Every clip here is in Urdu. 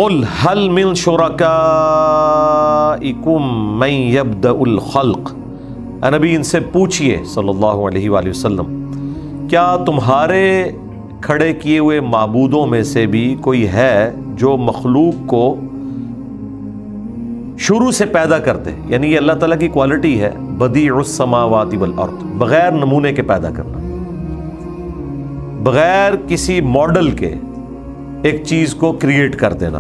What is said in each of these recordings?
قل هل من شرکائکم من یبدأ الخلق، اے نبی ان سے پوچھئے صلی اللہ علیہ وآلہ وسلم، کیا تمہارے کھڑے کیے ہوئے معبودوں میں سے بھی کوئی ہے جو مخلوق کو شروع سے پیدا کرتے؟ یعنی یہ اللہ تعالیٰ کی کوالٹی ہے، بدیع السماوات والارض، بغیر نمونے کے پیدا کرنا، بغیر کسی ماڈل کے ایک چیز کو کریٹ کر دینا،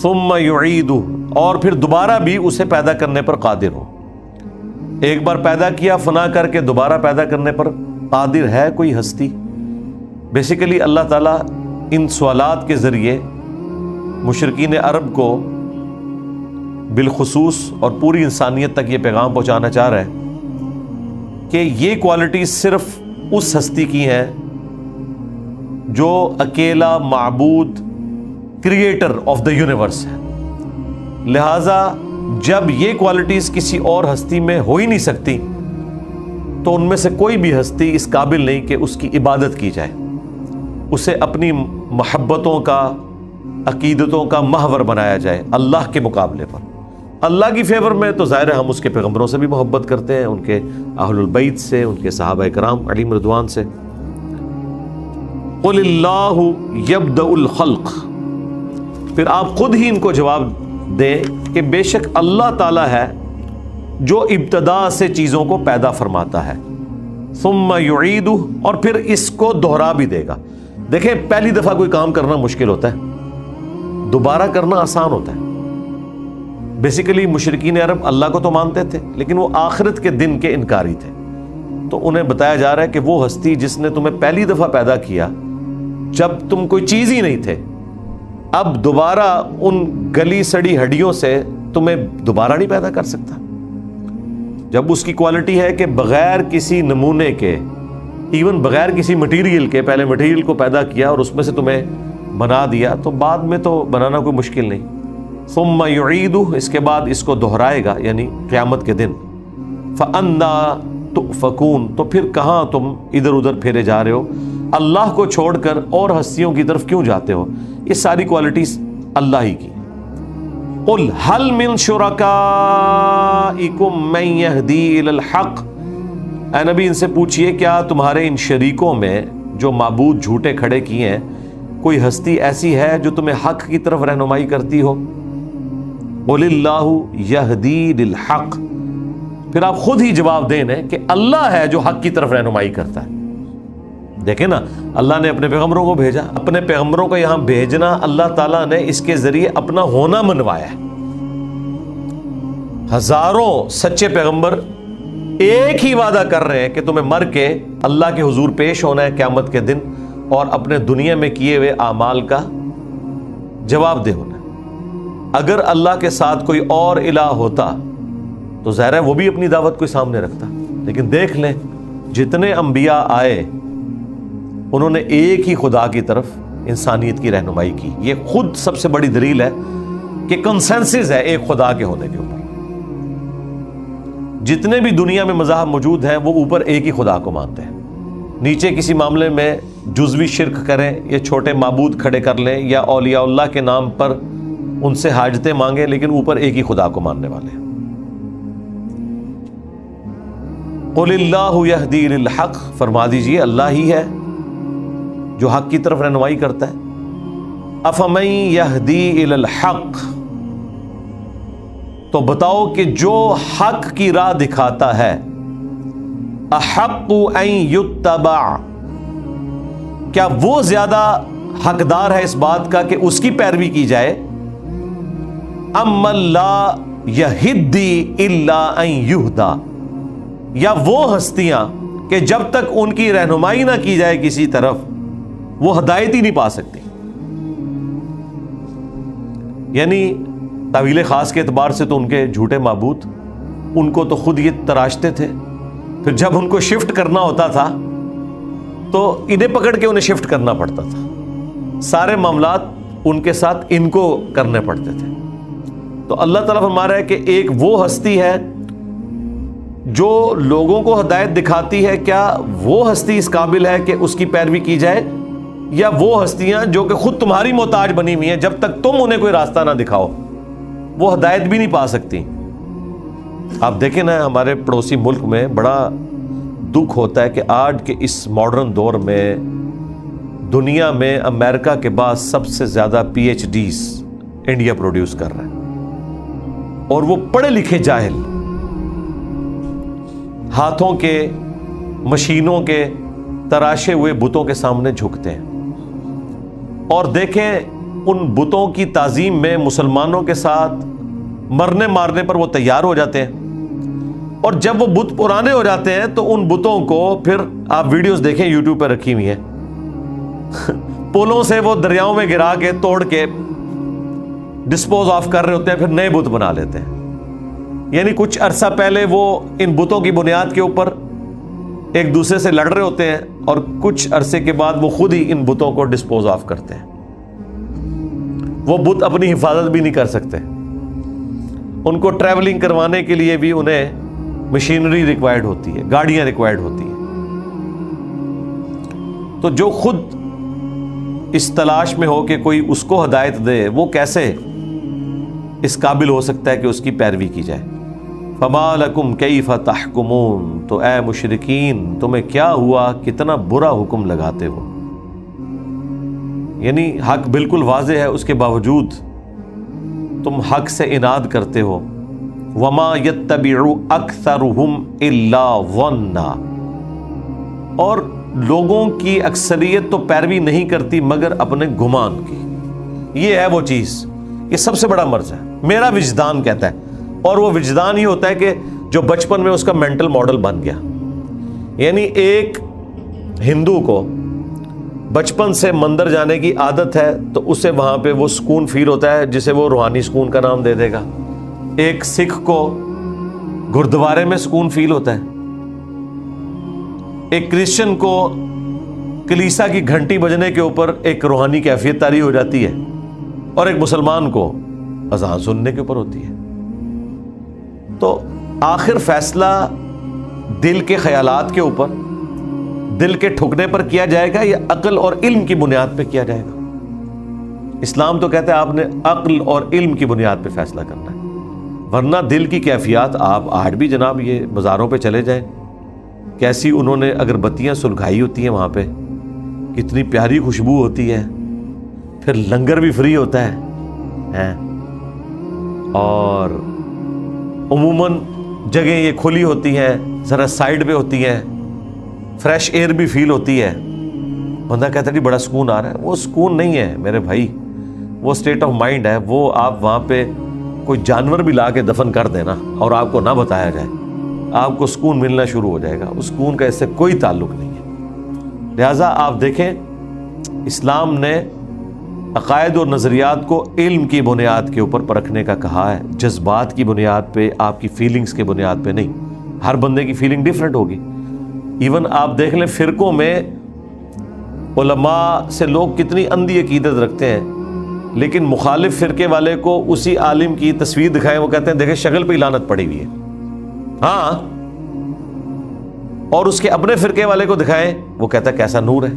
ثم یعیدہ، اور پھر دوبارہ بھی اسے پیدا کرنے پر قادر ہو۔ ایک بار پیدا کیا فنا کر کے دوبارہ پیدا کرنے پر قادر ہے کوئی ہستی؟ بیسیکلی اللہ تعالیٰ ان سوالات کے ذریعے مشرکین عرب کو بالخصوص اور پوری انسانیت تک یہ پیغام پہنچانا چاہ رہا ہے کہ یہ کوالٹی صرف اس ہستی کی ہیں جو اکیلا معبود کریٹر آف دا یونیورس ہے۔ لہٰذا جب یہ کوالٹیز کسی اور ہستی میں ہو ہی نہیں سکتی تو ان میں سے کوئی بھی ہستی اس قابل نہیں کہ اس کی عبادت کی جائے، اسے اپنی محبتوں کا، عقیدتوں کا محور بنایا جائے اللہ کے مقابلے پر۔ اللہ کی فیور میں تو ظاہر ہے ہم اس کے پیغمبروں سے بھی محبت کرتے ہیں، ان کے اہل البیت سے، ان کے صحابہ کرام علیہم رضوان سے۔ قل اللہ یبدأ الخلق، پھر آپ خود ہی ان کو جواب دیں کہ بے شک اللہ تعالیٰ ہے جو ابتدا سے چیزوں کو پیدا فرماتا ہے، ثم یعیدہ، اور پھر اس کو دوہرا بھی دے گا۔ دیکھیں پہلی دفعہ کوئی کام کرنا مشکل ہوتا ہے، دوبارہ کرنا آسان ہوتا ہے۔ بیسیکلی مشرکین عرب اللہ کو تو مانتے تھے لیکن وہ آخرت کے دن کے انکاری تھے، تو انہیں بتایا جا رہا ہے کہ وہ ہستی جس نے تمہیں پہلی دفعہ پیدا کیا جب تم کوئی چیز ہی نہیں تھے، اب دوبارہ ان گلی سڑی ہڈیوں سے تمہیں دوبارہ نہیں پیدا کر سکتا۔ جب اس کی کوالٹی ہے کہ بغیر کسی نمونے کے، ایون بغیر کسی مٹیریل کے، پہلے مٹیریل کو پیدا کیا اور اس میں سے تمہیں بنا دیا، تو بعد میں تو بنانا کوئی مشکل نہیں۔ ثم یعیدہ، اس کے بعد اس کو دہرائے گا یعنی قیامت کے دن۔ فأنا تؤفکون، تو پھر کہاں تم ادھر ادھر پھیرے جا رہے ہو؟ اللہ کو چھوڑ کر اور ہستیوں کی طرف کیوں جاتے ہو؟ یہ ساری کوالٹیز اللہ ہی کی۔ قل هل من شرکائکم من یہدی الی الحق، اے نبی ان سے پوچھئے کیا تمہارے ان شریکوں میں جو معبود جھوٹے کھڑے کیے ہیں کوئی ہستی ایسی ہے جو تمہیں حق کی طرف رہنمائی کرتی ہو؟ قل اللہ یہدی للحق، پھر آپ خود ہی جواب دیں کہ اللہ ہے جو حق کی طرف رہنمائی کرتا ہے۔ دیکھیں نا، اللہ نے اپنے پیغمبروں کو بھیجا، اپنے پیغمبروں کو یہاں بھیجنا اللہ تعالیٰ نے اس کے ذریعے اپنا ہونا منوایا ہے۔ ہزاروں سچے پیغمبر ایک ہی وعدہ کر رہے ہیں کہ تمہیں مر کے اللہ کے حضور پیش ہونا ہے قیامت کے دن اور اپنے دنیا میں کیے ہوئے اعمال کا جواب دہ ہونا ہے۔ اگر اللہ کے ساتھ کوئی اور الہ ہوتا تو ظاہر ہے وہ بھی اپنی دعوت کو سامنے رکھتا، لیکن دیکھ لیں جتنے انبیاء آئے انہوں نے ایک ہی خدا کی طرف انسانیت کی رہنمائی کی۔ یہ خود سب سے بڑی دلیل ہے کہ کنسنسس ہے ایک خدا کے ہونے کے اوپر۔ جتنے بھی دنیا میں مذاہب موجود ہیں وہ اوپر ایک ہی خدا کو مانتے ہیں، نیچے کسی معاملے میں جزوی شرک کریں یا چھوٹے معبود کھڑے کر لیں یا اولیاء اللہ کے نام پر ان سے حاجتیں مانگیں، لیکن اوپر ایک ہی خدا کو ماننے والے ہیں۔ قل اللہ یہدی للحق، فرما دیجئے اللہ ہی ہے جو حق کی طرف رہنمائی کرتا ہے۔ افمن یہدی الی الحق، تو بتاؤ کہ جو حق کی راہ دکھاتا ہے، احق ان یتبع، کیا وہ زیادہ حقدار ہے اس بات کا کہ اس کی پیروی کی جائے؟ ام لا یہدی الا ان یہدی، یا وہ ہستیاں کہ جب تک ان کی رہنمائی نہ کی جائے کسی طرف وہ ہدایت ہی نہیں پا سکتی۔ یعنی تعویل خاص کے اعتبار سے تو ان کے جھوٹے معبود ان کو تو خود یہ تراشتے تھے، پھر جب ان کو شفٹ کرنا ہوتا تھا تو انہیں پکڑ کے انہیں شفٹ کرنا پڑتا تھا، سارے معاملات ان کے ساتھ ان کو کرنے پڑتے تھے۔ تو اللہ تعالیٰ فرما رہا ہے کہ ایک وہ ہستی ہے جو لوگوں کو ہدایت دکھاتی ہے، کیا وہ ہستی اس قابل ہے کہ اس کی پیروی کی جائے؟ یا وہ ہستیاں جو کہ خود تمہاری محتاج بنی ہوئی ہیں، جب تک تم انہیں کوئی راستہ نہ دکھاؤ وہ ہدایت بھی نہیں پا سکتی۔ آپ دیکھیں نا، ہمارے پڑوسی ملک میں بڑا دکھ ہوتا ہے کہ آج کے اس ماڈرن دور میں دنیا میں امریکہ کے بعد سب سے زیادہ P H Ds India produce کر رہا ہے، اور وہ پڑھے لکھے جاہل ہاتھوں کے مشینوں کے تراشے ہوئے بتوں کے سامنے جھکتے ہیں، اور دیکھیں ان بتوں کی تعظیم میں مسلمانوں کے ساتھ مرنے مارنے پر وہ تیار ہو جاتے ہیں، اور جب وہ بت پرانے ہو جاتے ہیں تو ان بتوں کو پھر آپ ویڈیوز دیکھیں یوٹیوب پہ رکھی ہوئی ہیں، پولوں سے وہ دریاؤں میں گرا کے توڑ کے ڈسپوز آف کر رہے ہوتے ہیں، پھر نئے بت بنا لیتے ہیں۔ یعنی کچھ عرصہ پہلے وہ ان بتوں کی بنیاد کے اوپر ایک دوسرے سے لڑ رہے ہوتے ہیں، اور کچھ عرصے کے بعد وہ خود ہی ان بتوں کو ڈسپوز آف کرتے ہیں۔ وہ بت اپنی حفاظت بھی نہیں کر سکتے، ان کو ٹریولنگ کروانے کے لیے بھی انہیں مشینری ریکوائرڈ ہوتی ہے، گاڑیاں ریکوائرڈ ہوتی ہیں۔ تو جو خود اس تلاش میں ہو کہ کوئی اس کو ہدایت دے، وہ کیسے اس قابل ہو سکتا ہے کہ اس کی پیروی کی جائے؟ فما لکم کیف تحکمون، تو اے مشرکین تمہیں کیا ہوا، کتنا برا حکم لگاتے ہو۔ یعنی حق بالکل واضح ہے، اس کے باوجود تم حق سے اناد کرتے ہو۔ وما یتبع اکثرهم الا ظنا، اور لوگوں کی اکثریت تو پیروی نہیں کرتی مگر اپنے گمان کی۔ یہ ہے وہ چیز، یہ سب سے بڑا مرض ہے۔ میرا وجدان کہتا ہے، اور وہ وجدان ہی ہوتا ہے کہ جو بچپن میں اس کا مینٹل ماڈل بن گیا۔ یعنی ایک ہندو کو بچپن سے مندر جانے کی عادت ہے تو اسے وہاں پہ وہ سکون فیل ہوتا ہے جسے وہ روحانی سکون کا نام دے دے گا۔ ایک سکھ کو گردوارے میں سکون فیل ہوتا ہے، ایک کرسچن کو کلیسا کی گھنٹی بجنے کے اوپر ایک روحانی کیفیت طاری ہو جاتی ہے، اور ایک مسلمان کو اذان سننے کے اوپر ہوتی ہے۔ تو آخر فیصلہ دل کے خیالات کے اوپر، دل کے ٹھکنے پر کیا جائے گا یا عقل اور علم کی بنیاد پہ کیا جائے گا؟ اسلام تو کہتا ہے آپ نے عقل اور علم کی بنیاد پہ فیصلہ کرنا ہے، ورنہ دل کی کیفیات آپ آج بھی جناب یہ بازاروں پہ چلے جائیں، کیسی انہوں نے اگربتیاں سلگائی ہوتی ہیں وہاں پہ، کتنی پیاری خوشبو ہوتی ہے، پھر لنگر بھی فری ہوتا ہے، اور عموماً جگہیں یہ کھلی ہوتی ہیں، ذرا سائڈ پہ ہوتی ہیں، فریش ایئر بھی فیل ہوتی ہے، بندہ کہتا ہے جی بڑا سکون آ رہا ہے۔ وہ سکون نہیں ہے میرے بھائی، وہ اسٹیٹ آف مائنڈ ہے۔ وہ آپ وہاں پہ کوئی جانور بھی لا کے دفن کر دینا اور آپ کو نہ بتایا جائے، آپ کو سکون ملنا شروع ہو جائے گا۔ اس سکون کا اس سے کوئی تعلق نہیں ہے۔ لہٰذا آپ دیکھیں، اسلام نے عقائد اور نظریات کو علم کی بنیاد کے اوپر پرکھنے کا کہا ہے، جذبات کی بنیاد پہ، آپ کی فیلنگز کی بنیاد پہ نہیں۔ ہر بندے کی فیلنگ ڈیفرنٹ ہوگی۔ ایون آپ دیکھ لیں فرقوں میں علماء سے لوگ کتنی اندھی عقیدت رکھتے ہیں، لیکن مخالف فرقے والے کو اسی عالم کی تصویر دکھائیں، وہ کہتے ہیں دیکھیں شکل پہ لعنت پڑی ہوئی ہے، ہاں، اور اس کے اپنے فرقے والے کو دکھائیں، وہ کہتا ہے کیسا نور ہے۔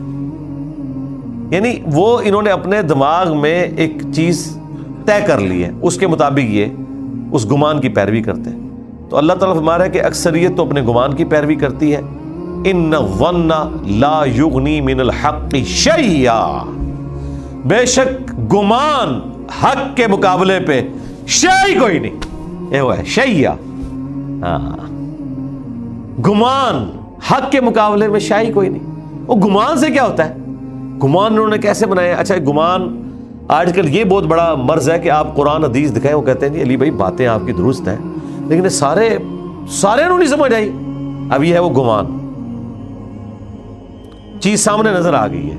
یعنی وہ انہوں نے اپنے دماغ میں ایک چیز طے کر لی ہے، اس کے مطابق یہ اس گمان کی پیروی کرتے ہیں۔ تو اللہ تعالیٰ فرما رہا ہے کہ اکثریت تو اپنے گمان کی پیروی کرتی ہے۔ ان الظن لا یغنی من الحق شیئا، بے شک گمان حق کے مقابلے پہ شیء کوئی نہیں، یہ وہ ہے شیئا، ہاں، گمان حق کے مقابلے میں شیء کوئی نہیں۔ وہ گمان سے کیا ہوتا ہے؟ گمان انہوں نے کیسے بنایا؟ اچھا گمان آج کل یہ بہت بڑا مرض ہے کہ آپ قرآن حدیث دکھائیں، وہ کہتے ہیں جی علی بھائی باتیں آپ کی درست ہیں، لیکن سارے انہوں نہیں سمجھ آئی۔ اب یہ ہے وہ گمان، چیز سامنے نظر آ گئی ہے۔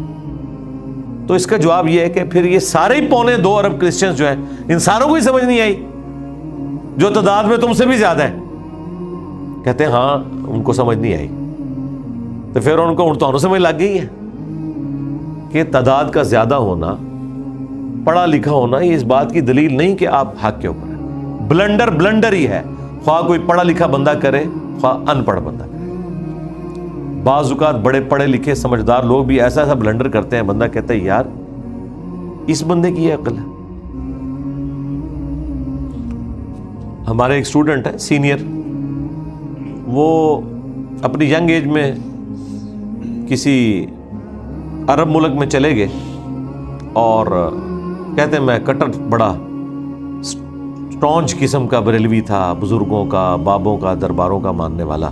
تو اس کا جواب یہ ہے کہ پھر یہ سارے 2.25 ارب کرسچنز جو ہیں، ان ساروں کو ہی سمجھ نہیں آئی جو تعداد میں تم سے بھی زیادہ ہیں؟ کہتے ہیں ہاں ان کو سمجھ نہیں آئی۔ تو پھر ان کو تو سمجھ لگ گئی ہے کہ تعداد کا زیادہ ہونا، پڑھا لکھا ہونا، یہ اس بات کی دلیل نہیں کہ آپ حق کے اوپر ہیں۔ بلنڈر ہی ہے، خواہ کوئی پڑھا لکھا بندہ کرے خواہ ان پڑھ بندہ کرے۔ بعض اوقات بڑے پڑھے لکھے سمجھدار لوگ بھی ایسا ایسا بلنڈر کرتے ہیں، بندہ کہتا ہے یار اس بندے کی یہ عقل ہے. ہمارے ایک اسٹوڈنٹ ہے سینئر، وہ اپنی ینگ ایج میں کسی عرب ملک میں چلے گئے اور کہتے ہیں میں کٹر بڑا اسٹانچ قسم کا بریلوی تھا، بزرگوں کا، بابوں کا، درباروں کا ماننے والا.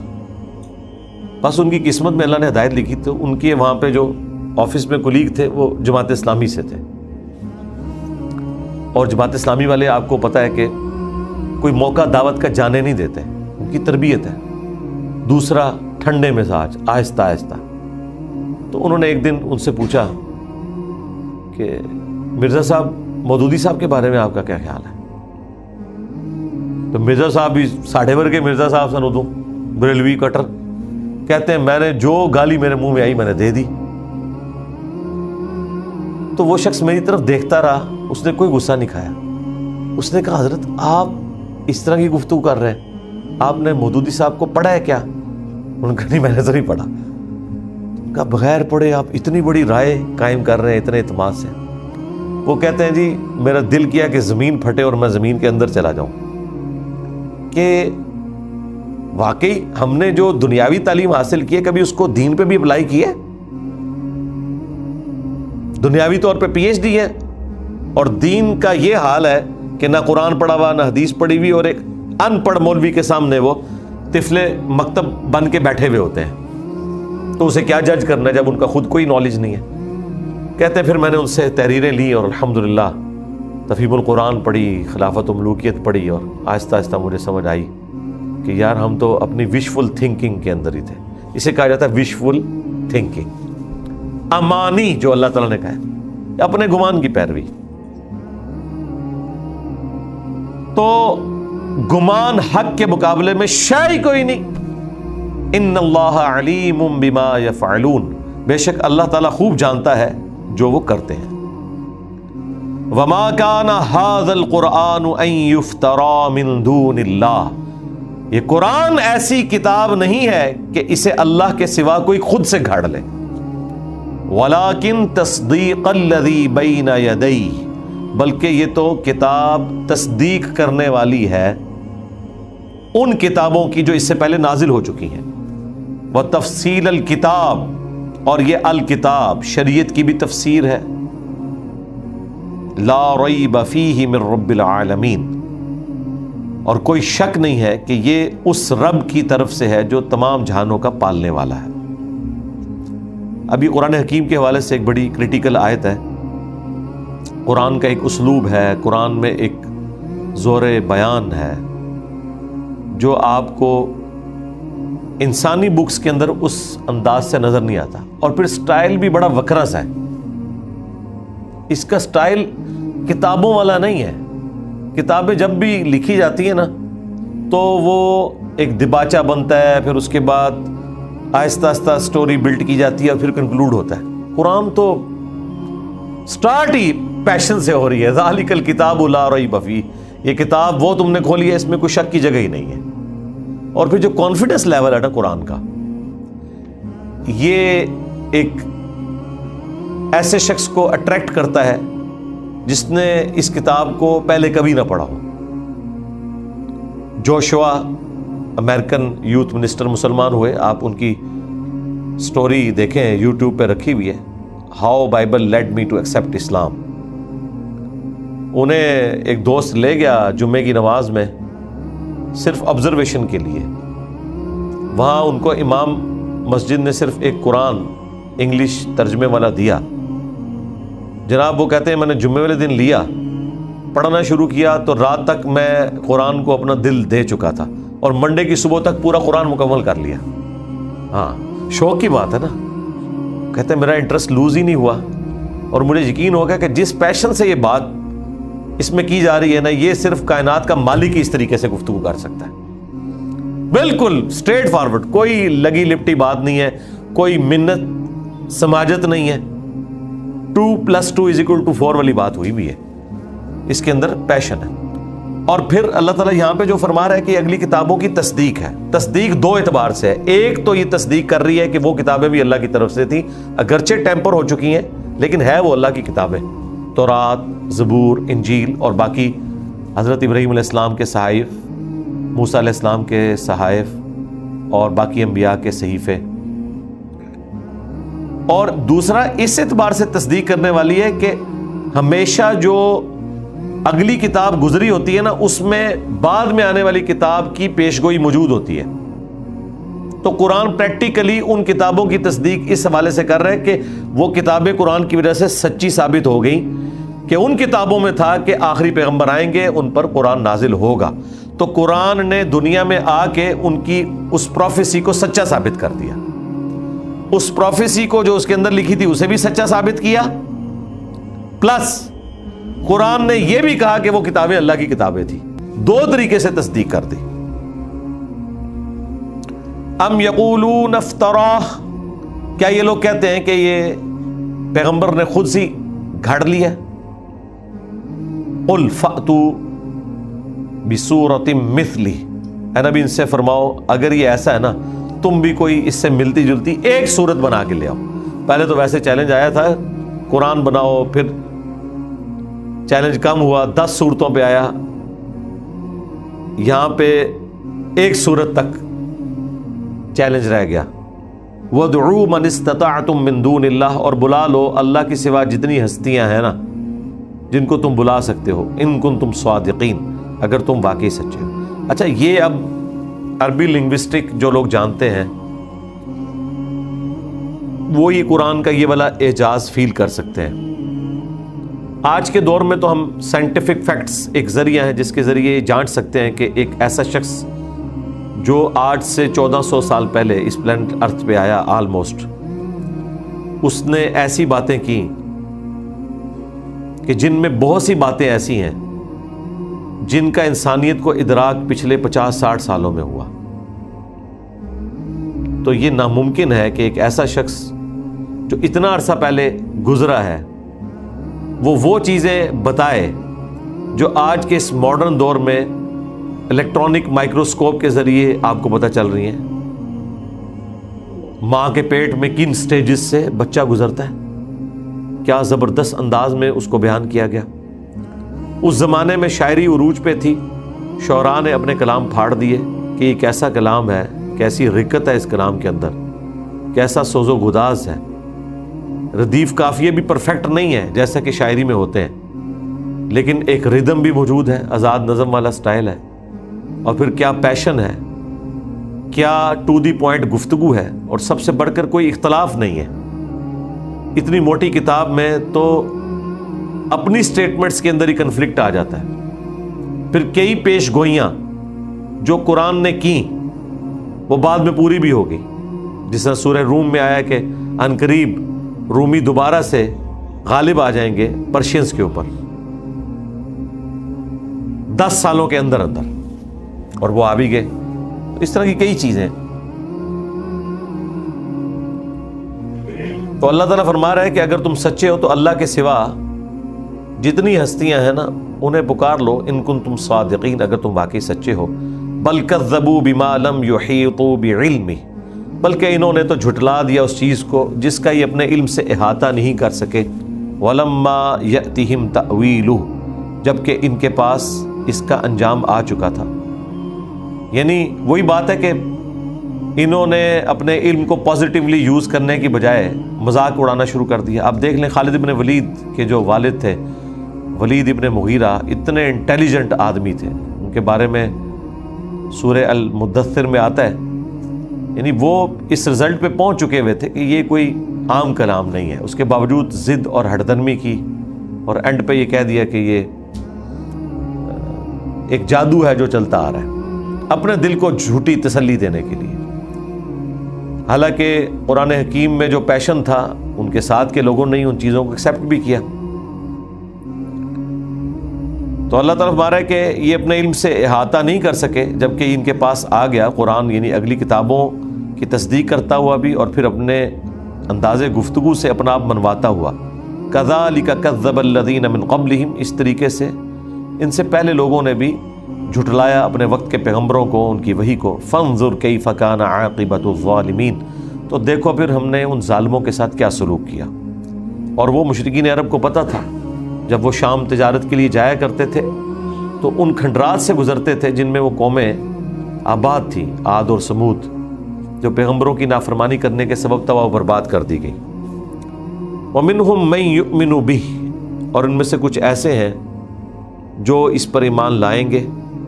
بس ان کی قسمت میں اللہ نے ہدایت لکھی، تو ان کے وہاں پہ جو آفس میں کولیگ تھے وہ جماعت اسلامی سے تھے. اور جماعت اسلامی والے آپ کو پتہ ہے کہ کوئی موقع دعوت کا جانے نہیں دیتے، ان کی تربیت ہے. دوسرا ٹھنڈے مزاج، آہستہ آہستہ. تو انہوں نے ایک دن ان سے پوچھا کہ مرزا صاحب مودودی صاحب کے بارے میں آپ کا کیا خیال ہے؟ تو مرزا صاحب بھی ساڑھے بھر کے مرزا صاحب سن ادو بریلوی کٹر، کہتے ہیں میں نے جو گالی میرے منہ میں آئی میں نے دے دی. تو وہ شخص میری طرف دیکھتا رہا، اس نے کوئی غصہ نہیں کھایا. اس نے کہا حضرت آپ اس طرح کی گفتگو کر رہے ہیں، آپ نے مودودی صاحب کو پڑھا ہے کیا؟ انہوں نے کہا نہیں میں نے تو نہیں پڑھا. کہا بغیر پڑھے آپ اتنی بڑی رائے قائم کر رہے ہیں اتنے اعتماد سے. وہ کہتے ہیں جی میرا دل کیا کہ زمین پھٹے اور میں زمین کے اندر چلا جاؤں، کہ واقعی ہم نے جو دنیاوی تعلیم حاصل کی ہے کبھی اس کو دین پہ بھی اپلائی کی ہے؟ دنیاوی طور پہ پی ایچ ڈی ہے اور دین کا یہ حال ہے کہ نہ قرآن پڑھا ہوا نہ حدیث پڑھی ہوئی، اور ایک ان پڑھ مولوی کے سامنے وہ طفلے مکتب بن کے بیٹھے ہوئے ہوتے ہیں. تو اسے کیا جج کرنا ہے جب ان کا خود کوئی نالج نہیں ہے. کہتے ہیں پھر میں نے ان سے تحریریں لی اور الحمدللہ تفہیم القرآن پڑھی، خلافت و ملوکیت پڑھی، اور آہستہ آہستہ مجھے سمجھ آئی کہ یار ہم تو اپنی وشفل تھنکنگ کے اندر ہی تھے. اسے کہا جاتا ہے وشفل تھنکنگ، امانی جو اللہ تعالیٰ نے کہا ہے، اپنے گمان کی پیروی. تو گمان حق کے مقابلے میں شے کوئی نہیں. ان اللہ علیم بما یفعلون، بے شک اللہ تعالیٰ خوب جانتا ہے جو وہ کرتے ہیں. وما کان ھذا القرآن ان یفترى من دون اللہ، یہ قرآن ایسی کتاب نہیں ہے کہ اسے اللہ کے سوا کوئی خود سے گھڑ لے. ولیکن تصدیق الذی بین یدیہ، بلکہ یہ تو کتاب تصدیق کرنے والی ہے ان کتابوں کی جو اس سے پہلے نازل ہو چکی ہیں. وتفصیل الکتاب، اور یہ الکتاب شریعت کی بھی تفسیر ہے. لا ریب فیہ من رب العالمین، اور کوئی شک نہیں ہے کہ یہ اس رب کی طرف سے ہے جو تمام جہانوں کا پالنے والا ہے. ابھی قرآن حکیم کے حوالے سے ایک بڑی کریٹیکل آیت ہے. قرآن کا ایک اسلوب ہے، قرآن میں ایک زور بیان ہے جو آپ کو انسانی بکس کے اندر اس انداز سے نظر نہیں آتا. اور پھر سٹائل بھی بڑا وکرا سا ہے. اس کا سٹائل کتابوں والا نہیں ہے. کتابیں جب بھی لکھی جاتی ہیں نا تو وہ ایک دباچہ بنتا ہے، پھر اس کے بعد آہستہ آہستہ سٹوری بلڈ کی جاتی ہے اور پھر کنکلوڈ ہوتا ہے. قرآن تو سٹارٹ ہی پیشن سے ہو رہی ہے. ذالک الکتاب لا ریب فیہ، یہ کتاب وہ تم نے کھولی ہے اس میں کوئی شک کی جگہ ہی نہیں ہے. اور پھر جو کانفیڈنس لیول ہے نا قرآن کا، یہ ایک ایسے شخص کو اٹریکٹ کرتا ہے جس نے اس کتاب کو پہلے کبھی نہ پڑھا ہو. جوشوا امریکن یوتھ منسٹر مسلمان ہوئے، آپ ان کی سٹوری دیکھیں یوٹیوب پہ رکھی ہوئی ہے، how Bible led me to accept Islam. انہیں ایک دوست لے گیا جمعے کی نماز میں صرف آبزرویشن کے لیے. وہاں ان کو امام مسجد نے صرف ایک قرآن انگلش ترجمے والا دیا. جناب وہ کہتے ہیں میں نے جمعے والے دن لیا، پڑھنا شروع کیا تو رات تک میں قرآن کو اپنا دل دے چکا تھا اور منڈے کی صبح تک پورا قرآن مکمل کر لیا. ہاں شوق کی بات ہے نا. کہتے ہیں میرا انٹرسٹ لوز ہی نہیں ہوا اور مجھے یقین ہو گیا کہ جس پیشن سے یہ بات اس میں کی جا رہی ہے نا، یہ صرف کائنات کا مالک ہی اس طریقے سے گفتگو کر سکتا ہے. بالکل اسٹریٹ فارورڈ، کوئی لگی لپٹی بات نہیں ہے، کوئی منت سماجت نہیں ہے. 2+2=4 والی بات ہوئی بھی ہے، اس کے اندر پیشن ہے. اور پھر اللہ تعالیٰ یہاں پہ جو فرما رہا ہے کہ اگلی کتابوں کی تصدیق ہے. تصدیق دو اعتبار سے ہے. ایک تو یہ تصدیق کر رہی ہے کہ وہ کتابیں بھی اللہ کی طرف سے تھیں، اگرچہ ٹیمپر ہو چکی ہیں لیکن ہے وہ اللہ کی کتابیں. تورات، زبور، انجیل اور باقی حضرت ابراہیم علیہ السلام کے صحائف، موسیٰ علیہ السلام کے صحائف اور باقی انبیاء کے صحیفے. اور دوسرا اس اعتبار سے تصدیق کرنے والی ہے کہ ہمیشہ جو اگلی کتاب گزری ہوتی ہے نا، اس میں بعد میں آنے والی کتاب کی پیشگوئی موجود ہوتی ہے. تو قرآن پریکٹیکلی ان کتابوں کی تصدیق اس حوالے سے کر رہا ہے کہ وہ کتابیں قرآن کی وجہ سے سچی ثابت ہو گئیں کہ ان کتابوں میں تھا کہ آخری پیغمبر آئیں گے، ان پر قرآن نازل ہوگا. تو قرآن نے دنیا میں آ کے ان کی اس پروفیسی کو سچا ثابت کر دیا. اس پروفیسی کو جو اس کے اندر لکھی تھی اسے بھی سچا ثابت کیا، پلس قرآن نے یہ بھی کہا کہ وہ کتابیں اللہ کی کتابیں تھیں. دو طریقے سے تصدیق کر دی. ام یقولون افتراہ، کیا یہ لوگ کہتے ہیں کہ یہ پیغمبر نے خود سے گھڑ لیا؟ قل فأتوا بسورۃ مثلہ، اے نبی ان سے فرماؤ اگر یہ ایسا ہے نا تم بھی کوئی اس سے ملتی جلتی ایک صورت بنا کے لے آؤ. پہلے تو ویسے چیلنج آیا تھا قرآن بناؤ، پھر چیلنج کم ہوا، 10 صورتوں پہ آیا، یہاں پہ ایک صورت تک چیلنج رہ گیا. وَادْعُوا مَنِ اسْتَطَعْتُم مِّن دُونِ اللَّهِ، اور بلا لو اللہ کی سوا جتنی ہستیاں ہیں نا جن کو تم بلا سکتے ہو، ان کنتم صادقین، اگر تم واقعی سچے ہو. اچھا، یہ اب عربی لنگوسٹک جو لوگ جانتے ہیں وہی قرآن کا یہ والا اعجاز فیل کر سکتے ہیں. آج کے دور میں تو ہم سائنٹیفک فیکٹس ایک ذریعہ ہیں جس کے ذریعے جانچ سکتے ہیں کہ ایک ایسا شخص جو آج سے 1400 سال پہلے اس پلانٹ ارتھ پہ آیا آلموسٹ، اس نے ایسی باتیں کی کہ جن میں بہت سی باتیں ایسی ہیں جن کا انسانیت کو ادراک پچھلے 50-60 سالوں میں ہوا. تو یہ ناممکن ہے کہ ایک ایسا شخص جو اتنا عرصہ پہلے گزرا ہے وہ چیزیں بتائے جو آج کے اس ماڈرن دور میں الیکٹرانک مائکروسکوپ کے ذریعے آپ کو پتہ چل رہی ہیں. ماں کے پیٹ میں کن سٹیجز سے بچہ گزرتا ہے، کیا زبردست انداز میں اس کو بیان کیا گیا. اس زمانے میں شاعری عروج پہ تھی، شعراء نے اپنے کلام پھاڑ دیے کہ یہ کیسا کلام ہے، کیسی رقت ہے اس کلام کے اندر، کیسا سوز و گداز ہے. ردیف قافیے بھی پرفیکٹ نہیں ہے جیسا کہ شاعری میں ہوتے ہیں، لیکن ایک ردم بھی موجود ہے، آزاد نظم والا سٹائل ہے. اور پھر کیا پیشن ہے، کیا ٹو دی پوائنٹ گفتگو ہے، اور سب سے بڑھ کر کوئی اختلاف نہیں ہے. اتنی موٹی کتاب میں تو اپنی سٹیٹمنٹس کے اندر ہی کنفلکٹ آ جاتا ہے. پھر کئی پیش گوئیاں جو قرآن نے کی وہ بعد میں پوری بھی ہوگی، جس طرح سورہ روم میں آیا کہ عنقریب رومی دوبارہ سے غالب آ جائیں گے پرشینز کے اوپر 10 سالوں کے اندر، اور وہ آ بھی گئے. اس طرح کی کئی چیزیں. تو اللہ تعالیٰ فرما رہا ہے کہ اگر تم سچے ہو تو اللہ کے سوا جتنی ہستیاں ہیں نا انہیں پکار لو، ان کنتم صادقین، اگر تم واقعی سچے ہو. بل کذبوا بما لم یحیطوا بعلمہ، بلکہ انہوں نے تو جھٹلا دیا اس چیز کو جس کا یہ اپنے علم سے احاطہ نہیں کر سکے. ولما یأتہم تأویلہ، جبکہ ان کے پاس اس کا انجام آ چکا تھا. یعنی وہی بات ہے کہ انہوں نے اپنے علم کو پازیٹیولی یوز کرنے کی بجائے مذاق اڑانا شروع کر دیا. اب دیکھ لیں خالد ابن ولید کے جو والد تھے ولید ابن مغیرہ، اتنے انٹیلیجنٹ آدمی تھے، ان کے بارے میں سورہ المدثر میں آتا ہے. یعنی وہ اس رزلٹ پہ پہنچ چکے ہوئے تھے کہ یہ کوئی عام کلام نہیں ہے، اس کے باوجود ضد اور ہٹدرمی کی، اور اینڈ پہ یہ کہہ دیا کہ یہ ایک جادو ہے جو چلتا آ رہا ہے، اپنے دل کو جھوٹی تسلی دینے کے لیے. حالانکہ قرآن حکیم میں جو پیشن تھا ان کے ساتھ کے لوگوں نے ان چیزوں کو ایکسیپٹ بھی کیا. تو اللہ تعالیٰ فرما رہا ہے کہ یہ اپنے علم سے احاطہ نہیں کر سکے، جبکہ ان کے پاس آ گیا قرآن، یعنی اگلی کتابوں کی تصدیق کرتا ہوا بھی، اور پھر اپنے انداز گفتگو سے اپنا آپ منواتا ہوا. کذالک کذب الذین من قبلہم، اس طریقے سے ان سے پہلے لوگوں نے بھی جھٹلایا اپنے وقت کے پیغمبروں کو، ان کی وحی کو، فانظر کیف کان عاقبۃ الظالمین، تو دیکھو پھر ہم نے ان ظالموں کے ساتھ کیا سلوک کیا۔ اور وہ مشرکین عرب کو پتہ تھا، جب وہ شام تجارت کے لیے جایا کرتے تھے تو ان کھنڈرات سے گزرتے تھے جن میں وہ قومیں آباد تھیں، عاد اور سمود، جو پیغمبروں کی نافرمانی کرنے کے سبب تباہ و برباد کر دی گئی۔ وَمِنْهُمْ مَنْ يُؤْمِنُ بِهِ، اور ان میں سے کچھ ایسے ہیں جو اس پر ایمان لائیں گے،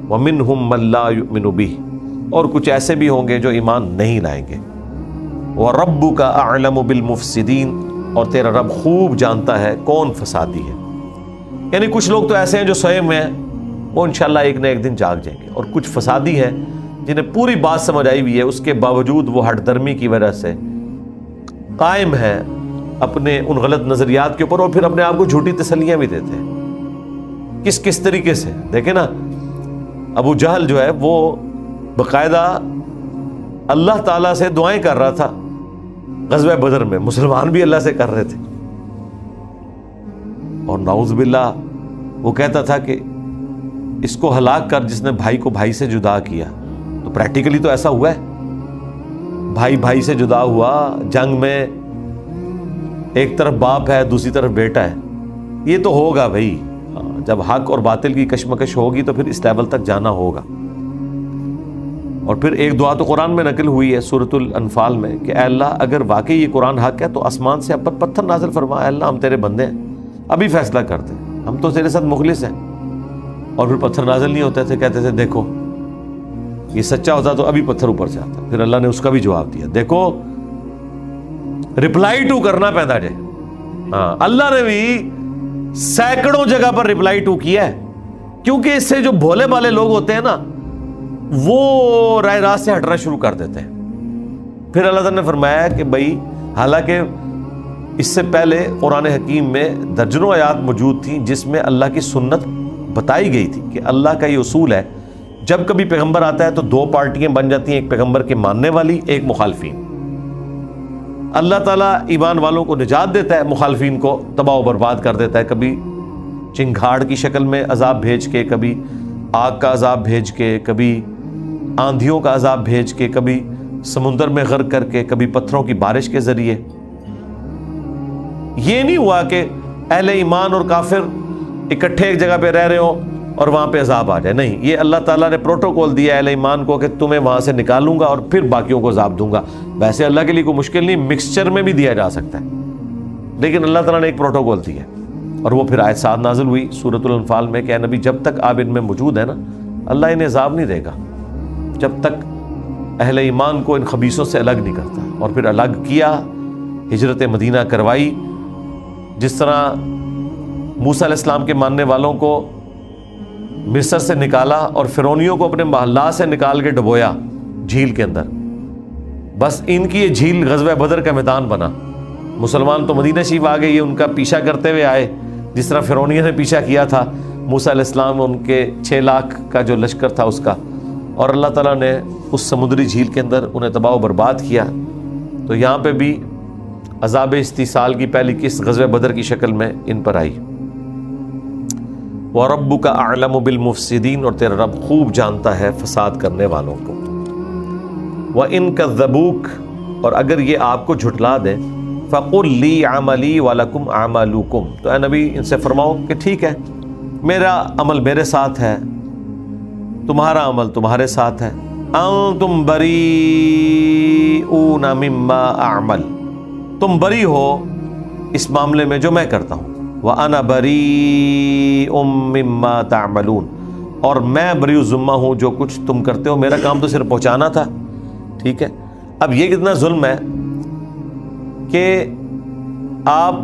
وَمِنْهُمْ مَنْ لَا يُؤْمِنُ بِهِ، اور کچھ ایسے بھی ہوں گے جو ایمان نہیں لائیں گے۔ وَرَبُّكَ أَعْلَمُ بِالْمُفْسِدِينَ، اور تیرا رب خوب جانتا ہے کون فسادی ہے۔ یعنی کچھ لوگ تو ایسے ہیں جو سوئے ہوئے ہیں، وہ انشاءاللہ ایک نہ ایک دن جاگ جائیں گے، اور کچھ فسادی ہیں جنہیں پوری بات سمجھ آئی ہوئی ہے، اس کے باوجود وہ ہٹ درمی کی وجہ سے قائم ہے اپنے ان غلط نظریات کے اوپر، اور پھر اپنے آپ کو جھوٹی تسلیاں بھی دیتے ہیں۔ کس طریقے سے دیکھیں نا، ابو جہل جو ہے وہ باقاعدہ اللہ تعالیٰ سے دعائیں کر رہا تھا غزوہ بدر میں، مسلمان بھی اللہ سے کر رہے تھے، اور نعوذ باللہ وہ کہتا تھا کہ اس کو ہلاک کر جس نے بھائی کو بھائی سے جدا کیا۔ تو پریکٹیکلی تو ایسا ہوا ہے، بھائی سے جدا ہوا، جنگ میں ایک طرف باپ ہے دوسری طرف بیٹا ہے، یہ تو ہوگا بھائی، جب حق اور باطل کی کشمکش ہوگی تو پھر اس لیول تک جانا ہوگا۔ اور پھر ایک دعا تو قرآن میں نقل ہوئی ہے سورۃ الانفال میں کہ اے اللہ اگر واقعی یہ قرآن حق ہے تو آسمان سے اب پتھر نازل فرما، اے اللہ ہم تیرے بندے ہیں، ابھی فیصلہ کر دیں، ہم تو تیرے ساتھ مخلص ہیں۔ اور پھر پتھر نازل نہیں ہوتے تھے، کہتے تھے دیکھو یہ سچا ہوتا تو ابھی پتھر اوپر سے آتا۔ پھر اللہ نے اس کا بھی جواب دیا، دیکھو رپلائی ٹو کرنا پیدا جائے۔ ہاں، اللہ نے بھی سینکڑوں جگہ پر رپلائی ٹو کیا ہے، کیونکہ اس سے جو بھولے بالے لوگ ہوتے ہیں نا وہ رائے راست سے ہٹنا شروع کر دیتے ہیں۔ پھر اللہ تعالیٰ نے فرمایا کہ بھائی حالانکہ اس سے پہلے قرآن حکیم میں درجنوں آیات موجود تھیں جس میں اللہ کی سنت بتائی گئی تھی کہ اللہ کا یہ اصول ہے، جب کبھی پیغمبر آتا ہے تو دو پارٹیاں بن جاتی ہیں، ایک پیغمبر کے ماننے والی، ایک مخالفین۔ اللہ تعالیٰ ایمان والوں کو نجات دیتا ہے، مخالفین کو تباہ و برباد کر دیتا ہے، کبھی چنگھاڑ کی شکل میں عذاب بھیج کے، کبھی آگ کا عذاب بھیج کے، کبھی آندھیوں کا عذاب بھیج کے، کبھی سمندر میں غرق کر کے، کبھی پتھروں کی بارش کے ذریعے۔ یہ نہیں ہوا کہ اہل ایمان اور کافر اکٹھے ایک جگہ پہ رہ رہے ہوں اور وہاں پہ عذاب آ جائے، نہیں، یہ اللہ تعالیٰ نے پروٹوکول دیا اہل ایمان کو کہ تمہیں وہاں سے نکالوں گا اور پھر باقیوں کو عذاب دوں گا۔ ویسے اللہ کے لیے کوئی مشکل نہیں، مکسچر میں بھی دیا جا سکتا ہے، لیکن اللہ تعالیٰ نے ایک پروٹوکول دیا، اور وہ پھر آیت 7 نازل ہوئی سورۃ الانفال میں کہ اے نبی جب تک آپ ان میں موجود ہیں نا، اللہ انہیں عذاب نہیں دے گا جب تک اہل ایمان کو ان خبیثوں سے الگ نہیں کرتا۔ اور پھر الگ کیا، ہجرت مدینہ کروائی، جس طرح موسیٰ علیہ السلام کے ماننے والوں کو مصر سے نکالا اور فرعونیوں کو اپنے محلات سے نکال کے ڈبویا جھیل کے اندر، بس ان کی یہ جھیل غزوہ بدر کا میدان بنا۔ مسلمان تو مدینہ شریف آ گئے، یہ ان کا پیچھا کرتے ہوئے آئے، جس طرح فرعونیوں نے پیچھا کیا تھا موسیٰ علیہ السلام، ان کے 6 لاکھ کا جو لشکر تھا اس کا، اور اللہ تعالیٰ نے اس سمندری جھیل کے اندر انہیں تباہ و برباد کیا۔ تو یہاں پہ بھی عذاب استیصال کی پہلی قسط غزوہ بدر کی شکل میں ان پر آئی۔ وَرَبُّكَ أَعْلَمُ بِالْمُفْسِدِينَ، اور تیرا رب خوب جانتا ہے فساد کرنے والوں کو۔ وَإِن كَذَّبُوكَ، اور اگر یہ آپ کو جھٹلا دیں، فَقُلْ لِي عَمَلِي وَلَكُمْ أَعْمَالُكُمْ، تو اے نبی ان سے فرماؤ کہ ٹھیک ہے، میرا عمل میرے ساتھ ہے، تمہارا عمل تمہارے ساتھ ہے۔ أَنْتُمْ بَرِيئُونَ مِمَّا أَعْمَلُ، تم بری ہو اس معاملے میں جو میں کرتا ہوں۔ وَأَنَا بَرِيءٌ مِّمَّا تَعْمَلُونَ، اور میں بری ذمہ ہوں جو کچھ تم کرتے ہو، میرا کام تو صرف پہنچانا تھا۔ ٹھیک ہے، اب یہ کتنا ظلم ہے کہ آپ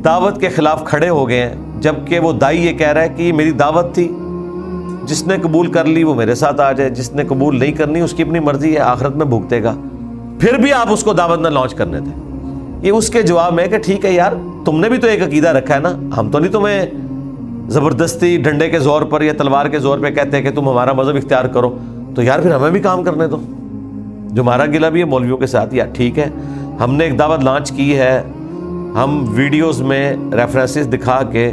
دعوت کے خلاف کھڑے ہو گئے ہیں، جبکہ وہ دائی یہ کہہ رہا ہے کہ یہ میری دعوت تھی، جس نے قبول کر لی وہ میرے ساتھ آ جائے، جس نے قبول نہیں کرنی اس کی اپنی مرضی ہے، آخرت میں بھگتے گا۔ پھر بھی آپ اس کو دعوت نہ لانچ کرنے دیں۔ یہ اس کے جواب میں کہ ٹھیک ہے یار، تم نے بھی تو ایک عقیدہ رکھا ہے نا، ہم تو نہیں تمہیں زبردستی ڈنڈے کے زور پر یا تلوار کے زور پہ کہتے ہیں کہ تم ہمارا مذہب اختیار کرو، تو یار پھر ہمیں بھی کام کرنے دو۔ جو ہمارا گلہ بھی ہے مولویوں کے ساتھ، یار ٹھیک ہے، ہم نے ایک دعوت لانچ کی ہے، ہم ویڈیوز میں ریفرنسز دکھا کے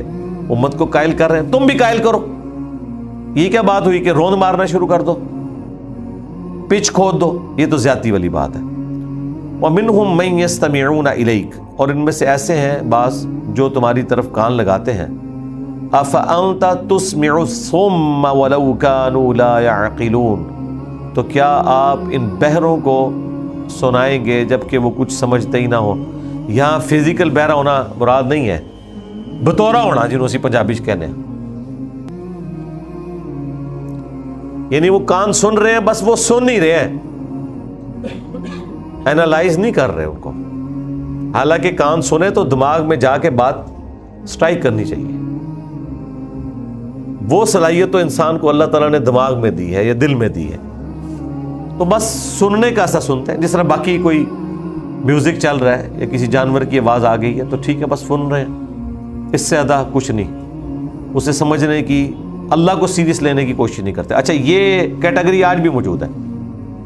امت کو قائل کر رہے ہیں، تم بھی قائل کرو۔ یہ کیا بات ہوئی کہ روند مارنا شروع کر دو، پچ کھود دو؟ یہ تو زیادتی والی بات ہے۔ وَمِنْهُمْ مَنْ يَسْتَمِعُونَ إِلَيْكَ، اور ان میں سے ایسے ہیں بعض جو تمہاری طرف کان لگاتے ہیں۔ أَفَأَنْتَ تُسْمِعُ الصُّمَّ وَلَوْ كَانُوا لَا يَعْقِلُونَ، تو کیا آپ ان بہروں کو سنائیں گے جبکہ وہ کچھ سمجھتے ہی نہ ہو؟ یہاں فزیکل بہرا ہونا مراد نہیں ہے، بطورا ہونا، جنہوں اسی پنجابی چ کہنے ہیں، یعنی وہ کان سن رہے ہیں بس وہ سن نہیں رہے ہیں، اینالائز نہیں کر رہے ان کو۔ حالانکہ کان سنے تو دماغ میں جا کے بات سٹرائک کرنی چاہیے۔ وہ صلاحیت تو انسان کو اللہ تعالیٰ نے دماغ میں دی ہے یا دل میں دی ہے، تو بس سننے کا ایسا سنتے ہیں، جس طرح باقی کوئی میوزک چل رہا ہے یا کسی جانور کی آواز آ گئی ہے تو ٹھیک ہے بس سن رہے ہیں، اس سے زیادہ کچھ نہیں، اسے سمجھنے کی، اللہ کو سیریس لینے کی کوشش نہیں کرتے۔ اچھا یہ کیٹیگری آج بھی موجود ہے،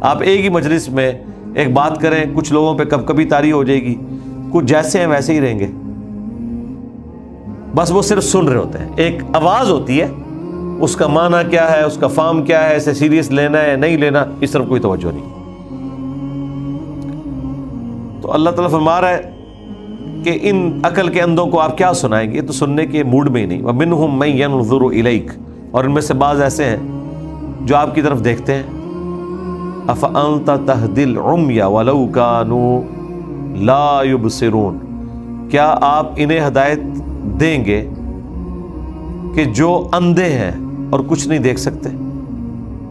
آپ ایک ہی مجلس میں ایک بات کریں، کچھ لوگوں پہ کبھی طاری ہو جائے گی، کچھ جیسے ہیں ویسے ہی رہیں گے، بس وہ صرف سن رہے ہوتے ہیں۔ ایک آواز ہوتی ہے، اس کا معنی کیا ہے، اس کا فارم کیا ہے، اسے سیریس لینا ہے نہیں لینا، اس طرف کوئی توجہ نہیں۔ تو اللہ تعالیٰ فرما رہا ہے کہ ان عقل کے اندھوں کو آپ کیا سنائیں گے، یہ تو سننے کے موڈ میں ہی نہیں۔ وَمِنْهُمْ مَن يَنظُرُ إِلَيْكَ، اور ان میں سے بعض ایسے ہیں جو آپ کی طرف دیکھتے ہیں۔ أَفَأَنْتَ تَهْدِي الْعُمْيَ وَلَوْ كَانُوا لَا يُبْصِرُونَ، کیا آپ انہیں ہدایت دیں گے کہ جو اندھے ہیں اور کچھ نہیں دیکھ سکتے؟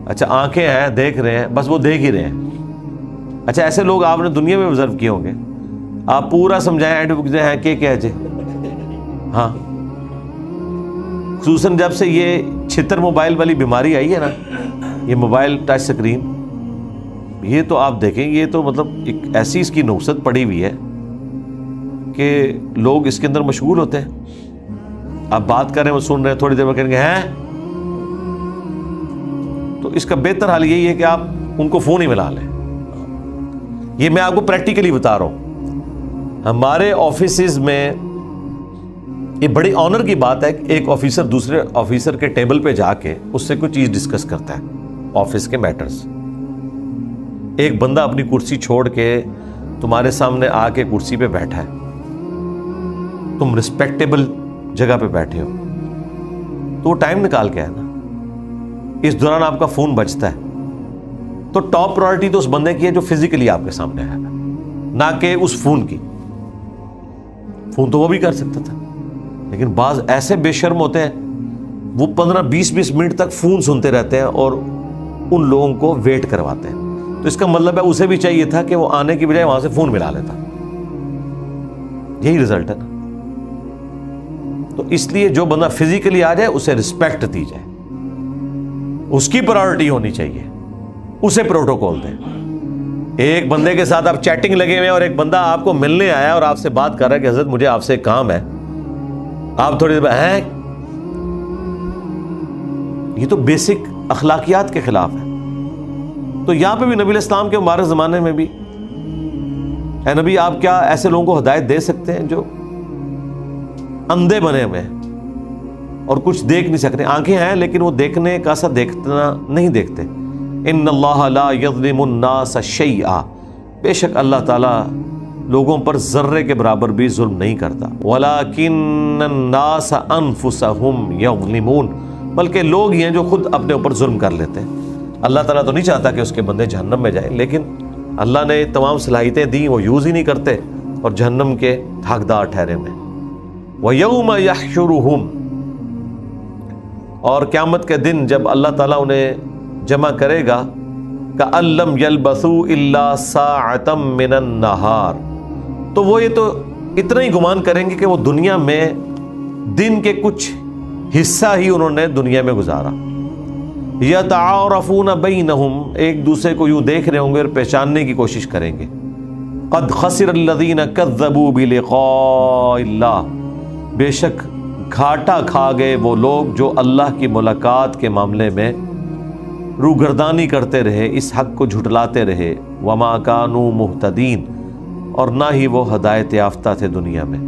اچھا آنکھیں ہیں، دیکھ رہے ہیں، بس وہ دیکھ ہی رہے ہیں۔ اچھا ایسے لوگ آپ نے دنیا میں آبزرو کیے ہوں گے، آپ پورا سمجھائیں اینڈ ہیں کہ کیا جے، ہاں خصوصاً جب سے یہ چھتر موبائل والی بیماری آئی ہے نا، یہ موبائل ٹچ سکرین، یہ تو آپ دیکھیں، یہ تو مطلب ایک ایسی اس کی نوسط پڑی ہوئی ہے کہ لوگ اس کے اندر مشغول ہوتے ہیں۔ آپ بات کر رہے ہیں، وہ سن رہے ہیں، تھوڑی دیر میں کہیں گے ہیں، تو اس کا بہتر حال یہی ہے کہ آپ ان کو فون ہی ملا لیں۔ یہ میں آپ کو پریکٹیکلی بتا رہا ہوں، ہمارے آفیسز میں یہ بڑی آنر کی بات ہے کہ ایک آفیسر دوسرے آفیسر کے ٹیبل پہ جا کے اس سے کوئی چیز ڈسکس کرتا ہے، آفس کے میٹرز۔ ایک بندہ اپنی کرسی چھوڑ کے تمہارے سامنے آ کے کرسی پہ بیٹھا ہے، تم رسپیکٹیبل جگہ پہ بیٹھے ہو، تو وہ ٹائم نکال کے ہے نا، اس دوران آپ کا فون بجتا ہے، تو ٹاپ پرائرٹی تو اس بندے کی ہے جو فزیکلی آپ کے سامنے ہے، نہ کہ اس فون کی۔ فون تو وہ بھی کر سکتا تھا، لیکن بعض ایسے بے شرم ہوتے ہیں، وہ 15-20 منٹ تک فون سنتے رہتے ہیں اور ان لوگوں کو ویٹ کرواتے ہیں۔ تو اس کا مطلب ہے اسے بھی چاہیے تھا کہ وہ آنے کی بجائے وہاں سے فون ملا لیتا، یہی رزلٹ ہے نا۔ تو اس لیے جو بندہ فزیکلی آ جائے اسے رسپیکٹ دی جائے، اس کی پرائرٹی ہونی چاہیے، اسے پروٹوکول دیں۔ ایک بندے کے ساتھ آپ چیٹنگ لگے ہوئے ہیں اور ایک بندہ آپ کو ملنے آیا اور آپ سے بات کر رہا ہے کہ حضرت مجھے آپ سے ایک کام ہے، آپ تھوڑی دیر ہیں، یہ تو بیسک اخلاقیات کے خلاف ہے۔ تو یہاں پہ بھی نبی علیہ السلام کے مبارک زمانے میں بھی، اے نبی آپ کیا ایسے لوگوں کو ہدایت دے سکتے ہیں جو اندھے بنے ہوئے ہیں اور کچھ دیکھ نہیں سکتے، آنکھیں ہیں لیکن وہ دیکھنے کا سا دیکھنا نہیں دیکھتے۔ ان اللہ لا یظلم الناس شیئا، بے شک اللہ تعالیٰ لوگوں پر ذرے کے برابر بھی ظلم نہیں کرتا۔ ولکن الناس انفسہم یظلمون، بلکہ لوگ یہ ہیں جو خود اپنے اوپر ظلم کر لیتے ہیں۔ اللہ تعالیٰ تو نہیں چاہتا کہ اس کے بندے جہنم میں جائیں، لیکن اللہ نے تمام صلاحیتیں دیں، وہ یوز ہی نہیں کرتے اور جہنم کے حقدار ٹھہرے ہوئے۔ وَيَوْمَ يَحْشُرُهُمْ، اور قیامت کے دن جب اللہ تعالیٰ انہیں جمع کرے گا، كَأَن لَّمْ يَلْبَثُوا إِلَّا سَاعَةً مِّنَ النَّهَارِ، تو وہ یہ تو اتنا ہی گمان کریں گے کہ وہ دنیا میں دن کے کچھ حصہ ہی انہوں نے دنیا میں گزارا۔ يَتَعَارَفُونَ بَيْنَهُمْ، ایک دوسرے کو یوں دیکھ رہے ہوں گے اور پہچاننے کی کوشش کریں گے۔ قَدْ خَسِرَ الَّذِينَ كَذَّبُوا بِلِقَاءِ اللَّهِ، بے شک گھاٹا کھا گئے وہ لوگ جو اللہ کی ملاقات کے معاملے میں روگردانی کرتے رہے، اس حق کو جھٹلاتے رہے۔ وَمَا كَانُوا مُهْتَدِينَ، اور نہ ہی وہ ہدایت یافتہ تھے دنیا میں۔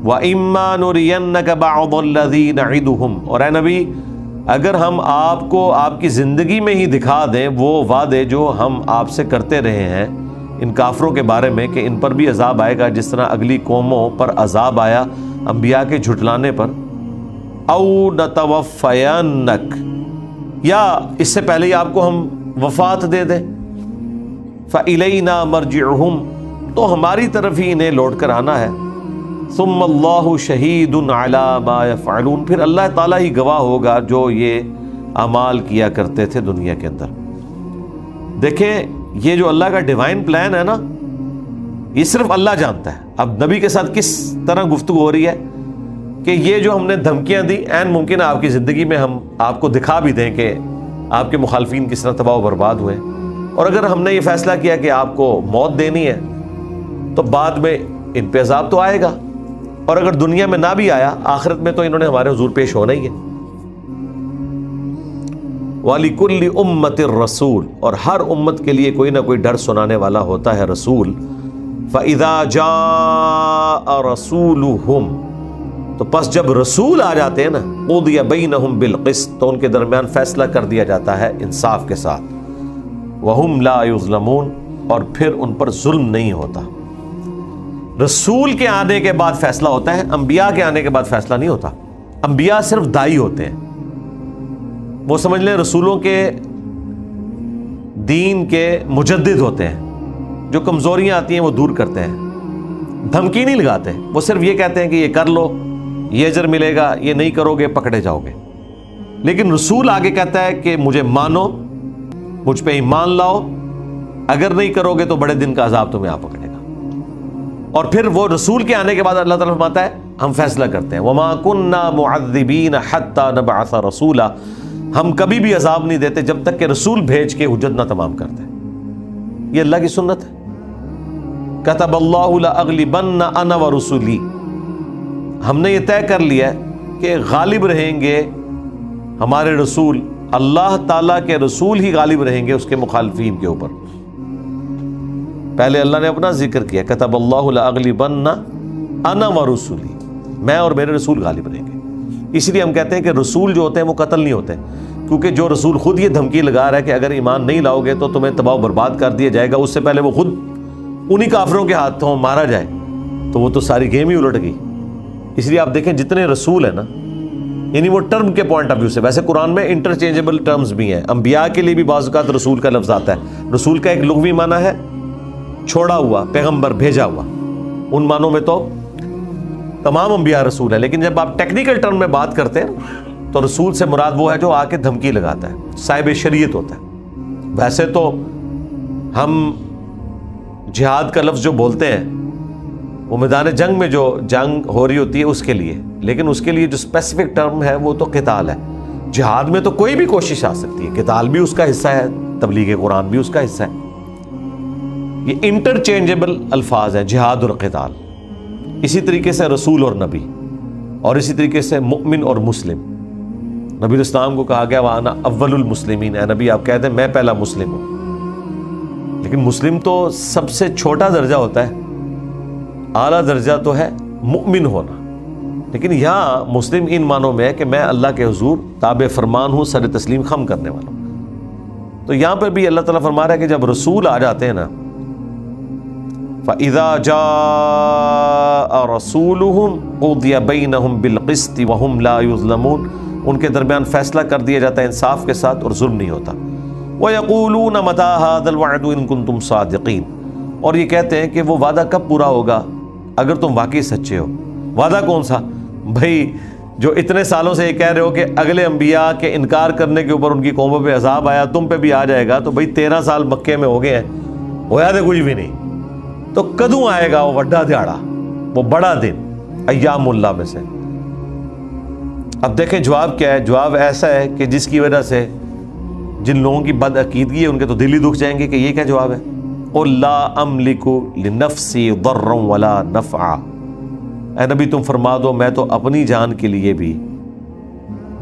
وَإِمَّا نُرِيَنَّكَ بَعْضَ الَّذِي نَعِدُهُمْ، اور اے نبی اگر ہم آپ کو آپ کی زندگی میں ہی دکھا دیں وہ وعدے جو ہم آپ سے کرتے رہے ہیں ان کافروں کے بارے میں کہ ان پر بھی عذاب آئے گا جس طرح اگلی قوموں پر عذاب آیا انبیاء کے جھٹلانے پر، او نتوفینک، یا اس سے پہلے ہی آپ کو ہم وفات دے دیں، فإلینا مرجعہم، تو ہماری طرف ہی انہیں لوٹ کر آنا ہے، ثم اللہ شہید علی ما یفعلون، پھر اللہ تعالیٰ ہی گواہ ہوگا جو یہ اعمال کیا کرتے تھے دنیا کے اندر۔ دیکھیں یہ جو اللہ کا ڈیوائن پلان ہے نا، یہ صرف اللہ جانتا ہے۔ اب نبی کے ساتھ کس طرح گفتگو ہو رہی ہے کہ یہ جو ہم نے دھمکیاں دی عین ممکن ہے آپ کی زندگی میں ہم آپ کو دکھا بھی دیں کہ آپ کے مخالفین کس طرح تباہ و برباد ہوئے، اور اگر ہم نے یہ فیصلہ کیا کہ آپ کو موت دینی ہے تو بعد میں ان پہ عذاب تو آئے گا، اور اگر دنیا میں نہ بھی آیا آخرت میں تو انہوں نے ہمارے حضور پیش ہونا ہی ہے۔ وَلِكُلِّ أُمَّةٍ رَسُولٌ، اور ہر امت کے لیے کوئی نہ کوئی ڈر سنانے والا ہوتا ہے رسول۔ فَإِذَا جَاءَ رَسُولُهُمْ، تو پس جب رسول آ جاتے ہیں نا، قُضِيَ بَيْنَهُمْ بِالْقِسْطِ، تو ان کے درمیان فیصلہ کر دیا جاتا ہے انصاف کے ساتھ، وَهُمْ لَا يُظْلَمُونَ، اور پھر ان پر ظلم نہیں ہوتا۔ رسول کے آنے کے بعد فیصلہ ہوتا ہے، انبیاء کے آنے کے بعد فیصلہ نہیں ہوتا۔ انبیاء صرف داعی ہوتے ہیں، وہ سمجھ لیں رسولوں کے دین کے مجدد ہوتے ہیں، جو کمزوریاں آتی ہیں وہ دور کرتے ہیں، دھمکی نہیں لگاتے، وہ صرف یہ کہتے ہیں کہ یہ کر لو یہ اجر ملے گا، یہ نہیں کرو گے پکڑے جاؤ گے۔ لیکن رسول آگے کہتا ہے کہ مجھے مانو، مجھ پہ ایمان لاؤ، اگر نہیں کرو گے تو بڑے دن کا عذاب تمہیں آ پکڑے گا۔ اور پھر وہ رسول کے آنے کے بعد اللہ تعالیٰ فرماتا ہے ہم فیصلہ کرتے ہیں، وَمَا كُنَّا مُعَذِّبِينَ حَتَّى نَبْعَثَ رَسُولًا، ہم کبھی بھی عذاب نہیں دیتے جب تک کہ رسول بھیج کے حجت نہ تمام کرتے۔ یہ اللہ کی سنت ہے۔ كَتَبَ اللَّهُ لَأَغْلِبَنَّ أَنَا وَرُسُلِي، ہم نے یہ طے کر لیا کہ غالب رہیں گے ہمارے رسول، اللہ تعالیٰ کے رسول ہی غالب رہیں گے اس کے مخالفین کے اوپر۔ پہلے اللہ نے اپنا ذکر کیا، كَتَبَ اللَّهُ لَأَغْلِبَنَّ أَنَا وَرُسُلِي، میں اور میرے رسول غالب رہیں گے۔ اس لیے ہم کہتے ہیں کہ رسول جو ہوتے ہیں وہ قتل نہیں ہوتے، کیونکہ جو رسول خود یہ دھمکی لگا رہا ہے کہ اگر ایمان نہیں لاؤ گے تو تمہیں تباہ و برباد کر دیا جائے گا، اس سے پہلے وہ خود انہی کافروں کے ہاتھوں مارا جائے تو وہ تو ساری گیم ہی الٹ گئی۔ اس لیے آپ دیکھیں جتنے رسول ہیں نا، یعنی وہ ٹرم کے پوائنٹ آف ویو سے، ویسے قرآن میں انٹرچینجبل ٹرمز بھی ہیں، انبیاء کے لیے بھی بعض اوقات رسول کا لفظ آتا ہے۔ رسول کا ایک لغوی معنی ہے چھوڑا ہوا، پیغمبر، بھیجا ہوا، ان معنوں میں تو تمام انبیاء رسول ہیں، لیکن جب آپ ٹیکنیکل ٹرم میں بات کرتے ہیں تو رسول سے مراد وہ ہے جو آ کے دھمکی لگاتا ہے، صاحب شریعت ہوتا ہے۔ ویسے تو ہم جہاد کا لفظ جو بولتے ہیں وہ میدان جنگ میں جو جنگ ہو رہی ہوتی ہے اس کے لیے، لیکن اس کے لیے جو اسپیسیفک ٹرم ہے وہ تو قتال ہے۔ جہاد میں تو کوئی بھی کوشش آ سکتی ہے، قتال بھی اس کا حصہ ہے، تبلیغ قرآن بھی اس کا حصہ ہے۔ یہ انٹرچینجبل الفاظ ہیں، جہاد اور قتال۔ اسی طریقے سے رسول اور نبی، اور اسی طریقے سے مؤمن اور مسلم۔ نبی الاسلام کو کہا گیا وَأَنَا أَوَّلُ الْمُسْلِمِينَ، اے نبی آپ کہتے ہیں میں پہلا مسلم ہوں، لیکن مسلم تو سب سے چھوٹا درجہ ہوتا ہے، اعلیٰ درجہ تو ہے مؤمن ہونا۔ لیکن یہاں مسلم ان معنوں میں ہے کہ میں اللہ کے حضور تابع فرمان ہوں، سر تسلیم خم کرنے والا ہوں۔ تو یہاں پر بھی اللہ تعالیٰ فرما رہا ہے کہ جب رسول آ جاتے ہیں نا، فَإِذَا جَاءَ رَسُولُهُمْ قُضِيَ بَيْنَهُمْ بِالْقِسْطِ وَهُمْ لَا يُظْلَمُونَ، ان کے درمیان فیصلہ کر دیا جاتا ہے انصاف کے ساتھ اور ظلم نہیں ہوتا۔ وَيَقُولُونَ مَتَىٰ هَٰذَا الْوَعْدُ إِن كُنتُمْ صَادِقِينَ، اور یہ کہتے ہیں کہ وہ وعدہ کب پورا ہوگا اگر تم واقعی سچے ہو۔ وعدہ کون سا؟ بھائی جو اتنے سالوں سے یہ کہہ رہے ہو کہ اگلے انبیاء کے انکار کرنے کے اوپر ان کی قوموں پہ عذاب آیا، تم پہ بھی آ جائے گا، تو بھائی 13 سال مکے میں ہو گئے ہیں، ہوا تو کچھ بھی نہیں، تو کدوں آئے گا وہ وڈا دہاڑا، وہ بڑا دن ایام اللہ میں سے۔ اب دیکھیں جواب کیا ہے۔ جواب ایسا ہے کہ جس کی وجہ سے جن لوگوں کی بد عقیدگی ہے ان کے تو دل ہی دکھ جائیں گے کہ یہ کیا جواب ہے۔ قُل لَا أَمْلِكُ لِنَفْسِي ضَرًّا وَلَا نَفْعًا، اے نبی تم فرما دو میں تو اپنی جان کے لیے بھی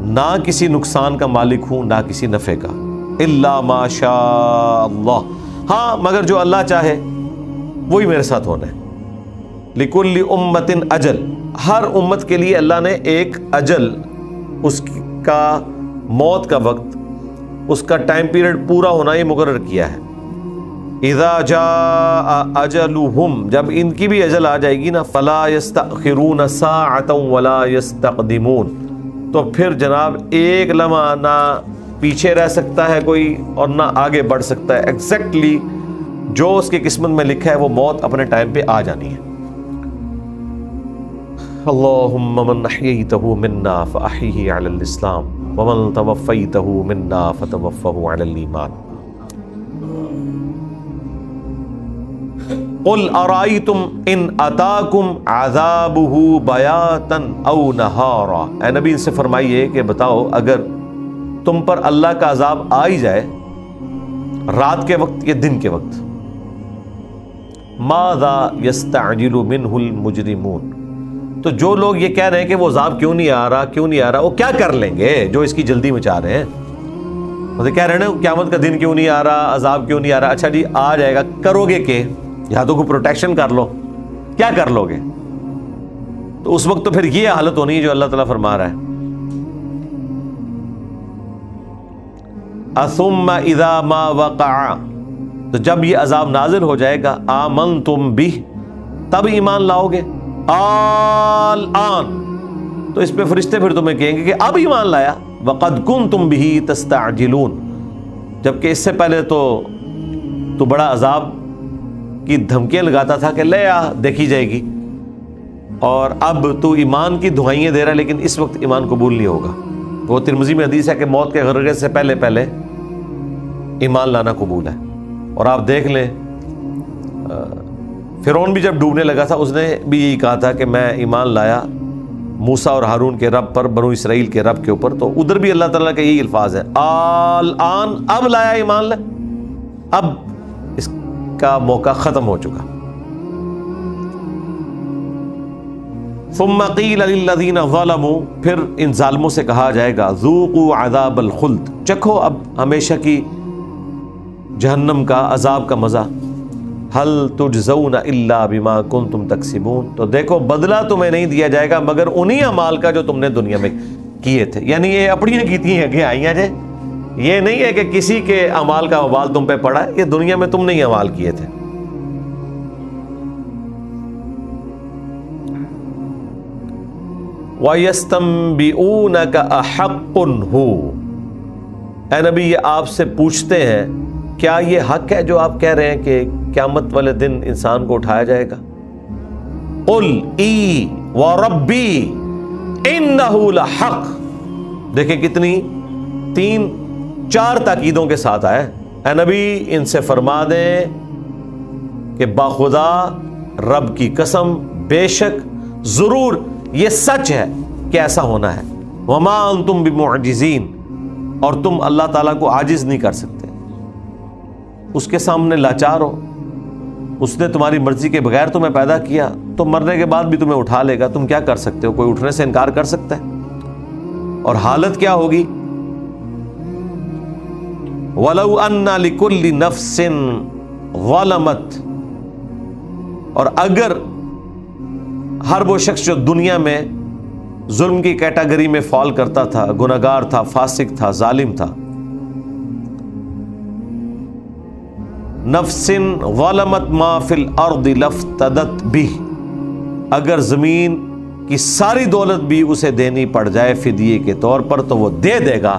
نہ کسی نقصان کا مالک ہوں نہ کسی نفع کا، إِلَّا مَا شَاءَ اللَّهُ، ہاں مگر جو اللہ چاہے وہی میرے ساتھ ہونا ہے۔ لِكُلِّ أُمَّةٍ أَجَلٌ، ہر امت کے لیے اللہ نے ایک اجل، اس کا موت کا وقت، اس کا ٹائم پیریڈ پورا ہونا یہ مقرر کیا ہے. اذا جاء اجلهم، جب ان کی بھی اجل آ جائے گی نا، فلا یستأخرون ساعة ولا یستقدمون، تو پھر جناب ایک لمحہ نہ پیچھے رہ سکتا ہے کوئی اور نہ آگے بڑھ سکتا ہے. ایگزیکٹلی جو اس کی قسمت میں لکھا ہے وہ موت اپنے ٹائم پہ آ جانی ہے. اللہم من احییتہ منا فاحیہ علی الاسلام ومن توفیتہ منا فتوفہ علی الایمان. قل ارائیتم ان اتاکم عذابہ بیاتا او نہارا، اے نبی ان سے فرمائیے کہ بتاؤ اگر تم پر اللہ کا عذاب آ ہی جائے رات کے وقت یا دن کے وقت، ماذا یستعجل منہ المجرمون، تو جو لوگ یہ کہہ رہے ہیں کہ وہ عذاب کیوں نہیں آ رہا، وہ کیا کر لیں گے جو اس کی جلدی مچا رہے ہیں؟ وہ کہہ رہے ہیں نا قیامت کا دن کیوں نہیں آ رہا، عذاب کیوں نہیں آ رہا. اچھا جی آ جائے گا، کرو گے کہ یا تو کوئی پروٹیکشن کر لو، کیا کر لو گے؟ تو اس وقت تو پھر یہ حالت ہونی ہے جو اللہ تعالیٰ فرما رہا ہے. ثم اذا ما وقع، تو جب یہ عذاب نازل ہو جائے گا، آمنتم بہ، تب ایمان لاؤ گے. الآن، تو اس پہ فرشتے پھر تمہیں کہیں گے کہ اب ایمان لایا. وقد کنتم بہ تستعجلون، جبکہ اس سے پہلے تو بڑا عذاب کی دھمکیاں لگاتا تھا کہ لے آ دیکھی جائے گی، اور اب تو ایمان کی دعائیں دے رہا ہے لیکن اس وقت ایمان قبول نہیں ہوگا. وہ ترمذی میں حدیث ہے کہ موت کے غرغرے سے پہلے ایمان لانا قبول ہے. اور آپ دیکھ لیں فرعون بھی جب ڈوبنے لگا تھا اس نے بھی یہی کہا تھا کہ میں ایمان لایا موسیٰ اور ہارون کے رب پر، بنو اسرائیل کے رب کے اوپر. تو ادھر بھی اللہ تعالیٰ کے یہی الفاظ ہیں، الآن، اب لایا ایمان، اب اس کا موقع ختم ہو چکا. ثم قیل للذین ظلموا، پھر ان ظالموں سے کہا جائے گا، ذوقوا عذاب الخلد، چکھو اب ہمیشہ کی جہنم کا عذاب کا مزہ. هل تجزون الا بما کنتم تکسبون، تو دیکھو بدلہ تمہیں نہیں دیا جائے گا مگر انہی اعمال کا جو تم نے دنیا میں کیے تھے. یعنی یہ اپنی کیتی ہیں کہ آئیاں جے، یہ نہیں ہے کہ کسی کے اعمال کا وبال تم پہ پڑا ہے، یہ دنیا میں تم نے ہی اعمال کیے تھے. وَيَسْتَنْبِئُونَكَ أَحَقٌّ هُوَ، اے نبی یہ آپ سے پوچھتے ہیں کیا یہ حق ہے جو آپ کہہ رہے ہیں کہ قیامت والے دن انسان کو اٹھایا جائے گا؟ قُلْ ای وَرَبِّي إِنَّهُ لَحَقٌ، دیکھیں کتنی 3-4 تاکیدوں کے ساتھ آئے. اے نبی ان سے فرما دیں کہ باخدا رب کی قسم، بے شک ضرور یہ سچ ہے کہ ایسا ہونا ہے. وما انتم بمعجزین، اور تم اللہ تعالیٰ کو عاجز نہیں کر سکتے، اس کے سامنے لاچار ہو. اس نے تمہاری مرضی کے بغیر تمہیں پیدا کیا تو مرنے کے بعد بھی تمہیں اٹھا لے گا. تم کیا کر سکتے ہو؟ کوئی اٹھنے سے انکار کر سکتا ہے؟ اور حالت کیا ہوگی؟ وَلَوْ أَنَّ لِكُلِّ نَفْسٍ ظَلَمَتْ، اور اگر ہر وہ شخص جو دنیا میں ظلم کی کیٹیگری میں فال کرتا تھا، گناہگار تھا، فاسق تھا، ظالم تھا، نفس ظلمت ما فی الارض لافتدت بہ، اگر زمین کی ساری دولت بھی اسے دینی پڑ جائے فدیے کے طور پر تو وہ دے دے گا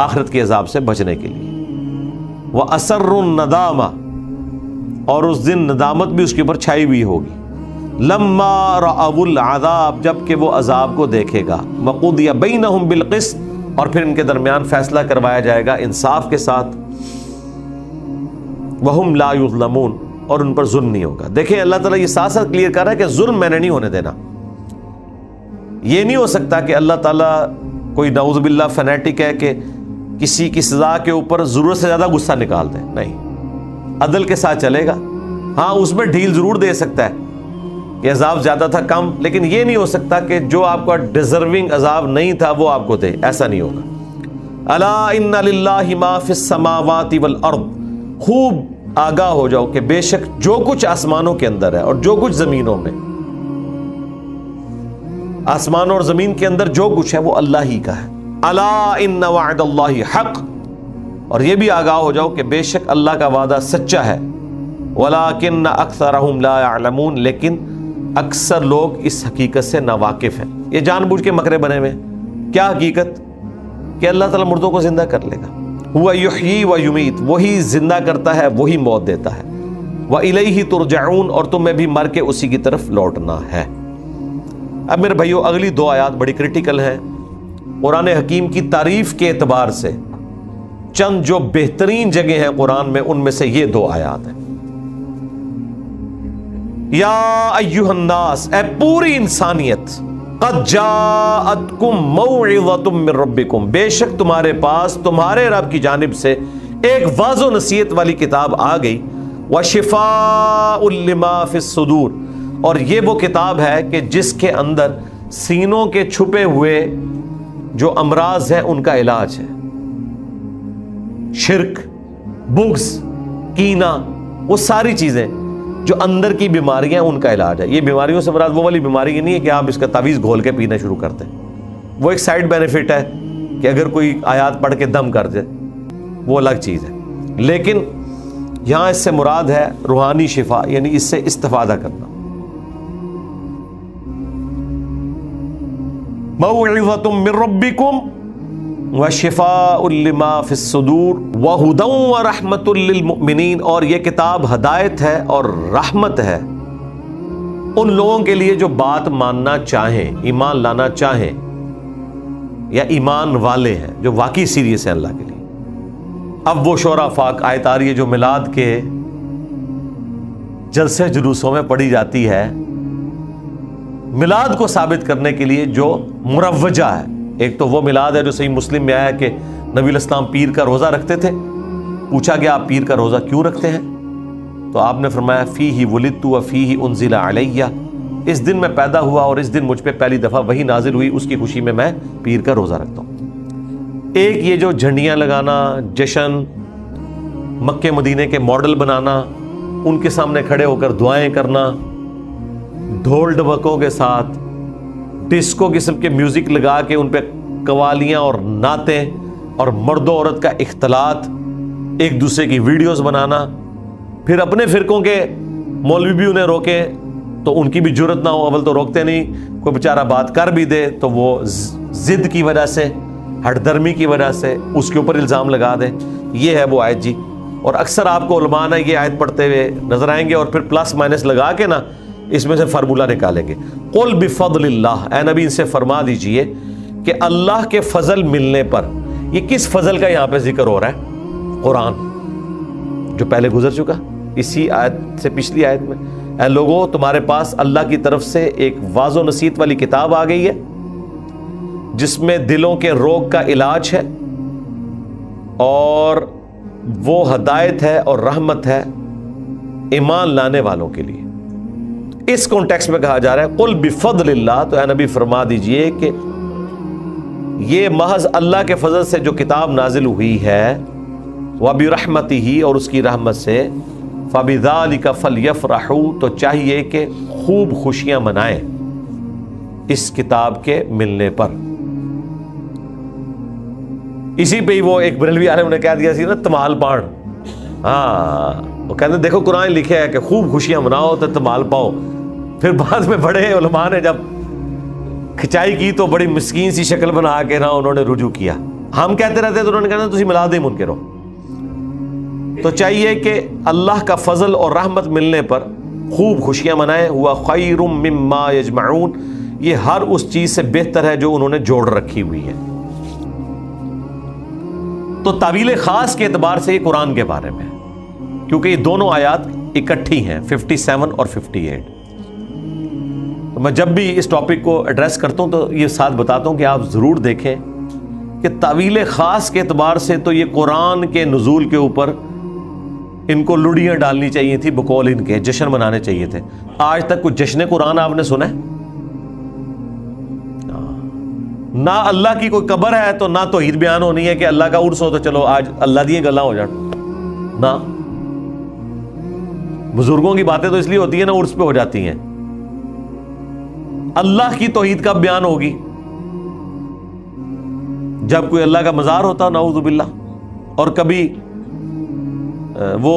آخرت کے عذاب سے بچنے کے لیے. وَأَسَرُّ النَّدَامَةَ، اور اس دن ندامت بھی اس کے اوپر چھائی ہوئی ہوگی. لَمَّا رَأَوُا الْعَذَابَ، جب کہ وہ عذاب کو دیکھے گا. وَقُضِيَ بَيْنَهُمْ بِالْقِسْطِ، اور پھر ان کے درمیان فیصلہ کروایا جائے گا انصاف کے ساتھ. وَهُمْ لَا يُظْلَمُونَ، اور ان پر ظلم نہیں ہوگا. دیکھیں اللہ تعالیٰ یہ ساتھ ساتھ کلیئر کر رہا ہے کہ ظلم میں نے نہیں ہونے دینا. یہ نہیں ہو سکتا کہ اللہ تعالیٰ کوئی نعوذ باللہ فنیٹک ہے کہ کسی کی سزا کے اوپر ضرورت سے زیادہ غصہ نکال دے. نہیں، عدل کے ساتھ چلے گا. ہاں اس میں ڈھیل ضرور دے سکتا ہے کہ عذاب زیادہ تھا کم، لیکن یہ نہیں ہو سکتا کہ جو آپ کا ڈیزرونگ عذاب نہیں تھا وہ آپ کو دے. ایسا نہیں ہوگا. الا ان للہ ما فی السماوات والارض، خوب آگاہ ہو جاؤ کہ بے شک جو کچھ آسمانوں کے اندر ہے اور جو کچھ زمینوں میں، آسمانوں اور زمین کے اندر جو کچھ ہے وہ اللہ ہی کا ہے. الا ان وعد اللہ حق، اور یہ بھی آگاہ ہو جاؤ کہ بے شک اللہ کا وعدہ سچا ہے، ولکن اکثرہم لا یعلمون، لیکن اکثر لوگ اس حقیقت سے ناواقف ہیں۔ یہ جان بوجھ کے مکرے بنے ہوئے ہیں۔ کیا حقیقت؟ کہ اللہ تعالیٰ مردوں کو زندہ کر لے گا۔ هو یحیی و یمیت، وہی زندہ کرتا ہے، وہی موت دیتا ہے۔ وَإِلَيْهِ تُرْجَعُونَ، اور تمہیں بھی مر کے اسی کی طرف لوٹنا ہے۔ اب میرے بھائیو، اگلی دو آیات بڑی کرٹیکل ہیں۔ قرآن حکیم کی تعریف کے اعتبار سے چند جو بہترین جگہ ہیں قرآن میں، ان میں سے یہ دو آیات ہیں۔ یا ایھا الناس، اے پوری انسانیت، قد جاءتکم موعظۃ من ربکم، بے شک تمہارے پاس تمہارے رب کی جانب سے ایک واضح و نصیحت والی کتاب آ گئی، وشفاء لما فی الصدور، اور یہ وہ کتاب ہے کہ جس کے اندر سینوں کے چھپے ہوئے جو امراض ہیں ان کا علاج ہے۔ شرک، بغض، کینہ، وہ ساری چیزیں جو اندر کی بیماریاں ہیں ان کا علاج ہے۔ یہ بیماریوں سے مراد وہ والی بیماری نہیں ہے کہ آپ اس کا تعویذ گھول کے پینا شروع کر دیں، وہ ایک سائیڈ بینیفٹ ہے کہ اگر کوئی آیات پڑھ کے دم کر دے، وہ الگ چیز ہے۔ لیکن یہاں اس سے مراد ہے روحانی شفا، یعنی اس سے استفادہ کرنا۔ موعظۃ من ربکم وشفاء لما فی الصدور وہدی ورحمۃ للمؤمنین، اور یہ کتاب ہدایت ہے اور رحمت ہے ان لوگوں کے لیے جو بات ماننا چاہیں، ایمان لانا چاہیں، یا ایمان والے ہیں جو واقعی سیریس ہیں اللہ کے لیے۔ اب وہ شعراء فاق آیت آ رہی ہے جو میلاد کے جلسے جلوسوں میں پڑھی جاتی ہے، میلاد کو ثابت کرنے کے لیے جو مروجہ ہے۔ ایک تو وہ میلاد ہے جو صحیح مسلم میں آیا کہ نبی علیہ السلام پیر کا روزہ رکھتے تھے۔ پوچھا گیا آپ پیر کا روزہ کیوں رکھتے ہیں؟ تو آپ نے فرمایا فیہ ولدت وفیہ انزل علیہ، اس دن میں پیدا ہوا اور اس دن مجھ پہ پہلی دفعہ وحی نازل ہوئی، اس کی خوشی میں میں پیر کا روزہ رکھتا ہوں۔ ایک یہ جو جھنڈیاں لگانا، جشن، مکے مدینے کے ماڈل بنانا، ان کے سامنے کھڑے ہو کر دعائیں کرنا، ڈھول ڈبکوں کے ساتھ ڈسکو قسم کے میوزک لگا کے ان پہ قوالیاں اور نعتیں اور مرد و عورت کا اختلاط، ایک دوسرے کی ویڈیوز بنانا، پھر اپنے فرقوں کے مولوی بھی انہیں روکے تو ان کی بھی جرت نہ ہو، اول تو روکتے نہیں، کوئی بیچارہ بات کر بھی دے تو وہ ضد کی وجہ سے، ہٹ درمی کی وجہ سے اس کے اوپر الزام لگا دے۔ یہ ہے وہ آیت جی، اور اکثر آپ کو علماء نے یہ آیت پڑھتے ہوئے نظر آئیں گے اور پھر پلس مائنس لگا کے نا اس میں سے فارمولہ نکالیں گے۔ قل بفضل اللہ، اے نبی ان سے فرما دیجئے کہ اللہ کے فضل ملنے پر، یہ کس فضل کا یہاں پہ ذکر ہو رہا ہے؟ قرآن جو پہلے گزر چکا، اسی آیت سے پچھلی آیت میں، اے لوگوں تمہارے پاس اللہ کی طرف سے ایک واضح و نصیحت والی کتاب آ گئی ہے جس میں دلوں کے روگ کا علاج ہے، اور وہ ہدایت ہے اور رحمت ہے ایمان لانے والوں کے لیے۔ اس کانٹیکس میں کہا جا رہا ہے قل بفضل اللہ، تو اے نبی فرما دیجئے کہ یہ محض اللہ کے فضل سے جو کتاب نازل ہوئی ہے، وبرحمتہ، اور اس کی رحمت سے، فبذالک فلیفرحوا، تو چاہیے کہ خوب خوشیاں منائیں اس کتاب کے ملنے پر۔ اسی پہ ہی وہ ایک بریلوی عالم نے کہہ دیا سی نا تمال پان، ہاں وہ کہتے ہیں دیکھو قرآن لکھا ہے کہ خوب خوشیاں مناؤ تو تمال پاؤ۔ پھر بعد میں بڑے علماء نے جب کھچائی کی تو بڑی مسکین سی شکل بنا کے نا انہوں نے رجوع کیا۔ ہم کہتے رہتے تو انہوں نے کہنا تسی میلاد ہی منکر ہو۔ تو چاہیے کہ اللہ کا فضل اور رحمت ملنے پر خوب خوشیاں منائیں۔ ہوا خیر مما یجمعون، یہ ہر اس چیز سے بہتر ہے جو انہوں نے جوڑ رکھی ہوئی ہے۔ تو تعویل خاص کے اعتبار سے یہ قرآن کے بارے میں ہے، کیونکہ یہ دونوں آیات اکٹھی ہیں، 57 اور 58۔ تو میں جب بھی اس ٹاپک کو ایڈریس کرتا ہوں تو یہ ساتھ بتاتا ہوں کہ آپ ضرور دیکھیں کہ تعویل خاص کے اعتبار سے تو یہ قرآن کے نزول کے اوپر ان کو لڑیاں ڈالنی چاہیے تھی، بقول ان کے جشن منانے چاہیے تھے۔ آج تک کوئی جشن قرآن آپ نے سنا ہے؟ نہ اللہ کی کوئی قبر ہے تو نہ توحید بیان ہونی ہے کہ اللہ کا عرس ہو تو چلو آج اللہ دی گلاں ہو جان، نہ بزرگوں کی باتیں تو اس لیے ہوتی ہیں نا عرس پہ ہو جاتی ہیں۔ اللہ کی توحید کب بیان ہوگی جب کوئی اللہ کا مزار ہوتا نعوذ باللہ، اور کبھی وہ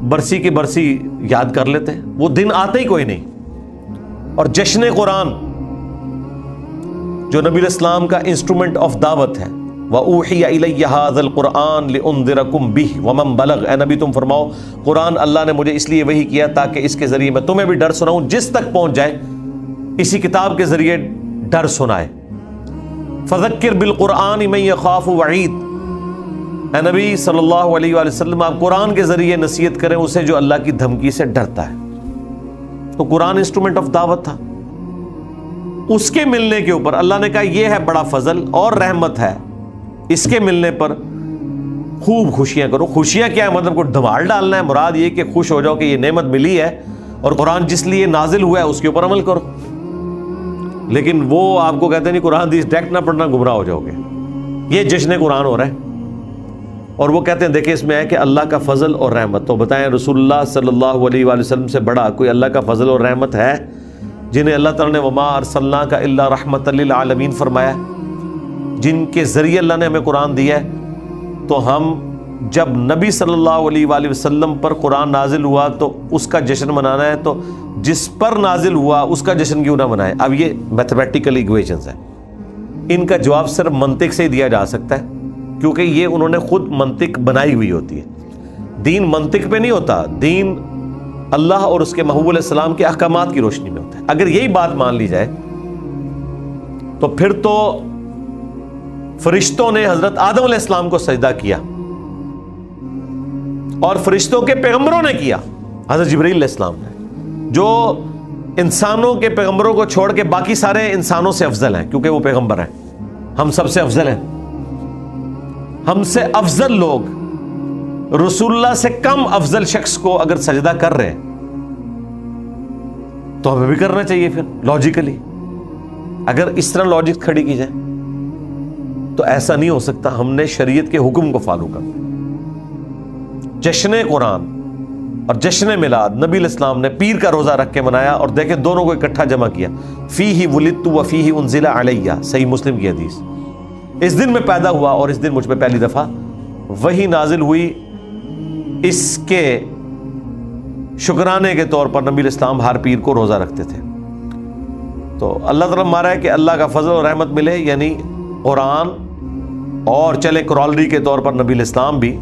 برسی کی برسی یاد کر لیتے، وہ دن آتے ہی کوئی نہیں۔ اور جشن قرآن جو نبی الاسلام کا انسٹرومنٹ آف دعوت ہے، وَأُوحِيَ إِلَيَّ هَذَا الْقُرْآنُ لِأُنذِرَكُمْ بِهِ وَمَنْ بَلَغَ، اے نبی تم فرماؤ قرآن اللہ نے مجھے اس لیے وحی کیا تاکہ اس کے ذریعے میں تمہیں بھی ڈر سناؤں، جس تک پہنچ جائے اسی کتاب کے ذریعے ڈر سنائے۔ فَذَكِّرْ بِالْقُرْآنِ مَن يَخَافُ وَعِيدٍ، اے نبی صلی اللہ علیہ وآلہ وسلم آپ قرآن کے ذریعے نصیحت کریں اسے جو اللہ کی دھمکی سے ڈرتا ہے۔ تو قرآن انسٹرومنٹ آف دعوت تھا، اس کے ملنے کے اوپر اللہ نے کہا یہ ہے بڑا فضل اور رحمت ہے، اس کے ملنے پر خوب خوشیاں کرو۔ خوشیاں کیا ہے؟ مطلب کوئی دھمال ڈالنا ہے، مراد یہ کہ خوش ہو جاؤ کہ یہ نعمت ملی ہے اور قرآن جس لیے نازل ہوا ہے اس کے اوپر عمل کرو۔ لیکن وہ آپ کو کہتے ہیں نہیں قرآن حدیث ڈائریکٹ نہ پڑھنا، گمراہ ہو جاؤ گے، یہ جشن قرآن ہو رہا ہے۔ اور وہ کہتے ہیں دیکھیں اس میں ہے کہ اللہ کا فضل اور رحمت، تو بتائیں رسول اللہ صلی اللہ علیہ وآلہ وسلم سے بڑا کوئی اللہ کا فضل اور رحمت ہے جنہیں اللہ تعالیٰ نے وما ارسلناک الا رحمۃ للعالمین فرمایا، جن کے ذریعے اللہ نے ہمیں قرآن دیا ہے؟ تو ہم جب نبی صلی اللہ علیہ وآلہ وسلم پر قرآن نازل ہوا تو اس کا جشن منانا ہے، تو جس پر نازل ہوا اس کا جشن کیوں نہ منائے؟ اب یہ میتھمیٹیکل ایکویشنز ہیں، ان کا جواب صرف منطق سے ہی دیا جا سکتا ہے، کیونکہ یہ انہوں نے خود منطق بنائی ہوئی ہوتی ہے۔ دین منطق پہ نہیں ہوتا، دین اللہ اور اس کے محبوب علیہ السلام کے احکامات کی روشنی میں ہوتا ہے۔ اگر یہی بات مان لی جائے تو پھر تو فرشتوں نے حضرت آدم علیہ السلام کو سجدہ کیا اور فرشتوں کے پیغمبروں نے کیا، حضرت جبرائیل علیہ السلام نے، جو انسانوں کے پیغمبروں کو چھوڑ کے باقی سارے انسانوں سے افضل ہیں، کیونکہ وہ پیغمبر ہیں، ہم سب سے افضل ہیں۔ ہم سے افضل لوگ رسول اللہ سے کم افضل شخص کو اگر سجدہ کر رہے ہیں تو ہمیں بھی کرنا چاہیے۔ پھر لاجیکلی اگر اس طرح لاجک کھڑی کی جائے تو ایسا نہیں ہو سکتا، ہم نے شریعت کے حکم کو فالو کرنا۔ جشن قرآن اور جشن میلاد نبی الاسلام نے پیر کا روزہ رکھ کے منایا، اور دیکھیں دونوں کو اکٹھا جمع کیا، فیہ ولدت و فیہ انزل علیہ، صحیح مسلم کی حدیث، اس دن میں پیدا ہوا اور اس دن مجھ پہ پہلی دفعہ وحی نازل ہوئی۔ اس کے شکرانے کے طور پر نبی الاسلام ہر پیر کو روزہ رکھتے تھے۔ تو اللہ تعالیٰ مارا ہے کہ اللہ کا فضل اور رحمت ملے، یعنی قرآن اور چلے کرالری کے طور پر نبی الاسلام بھی،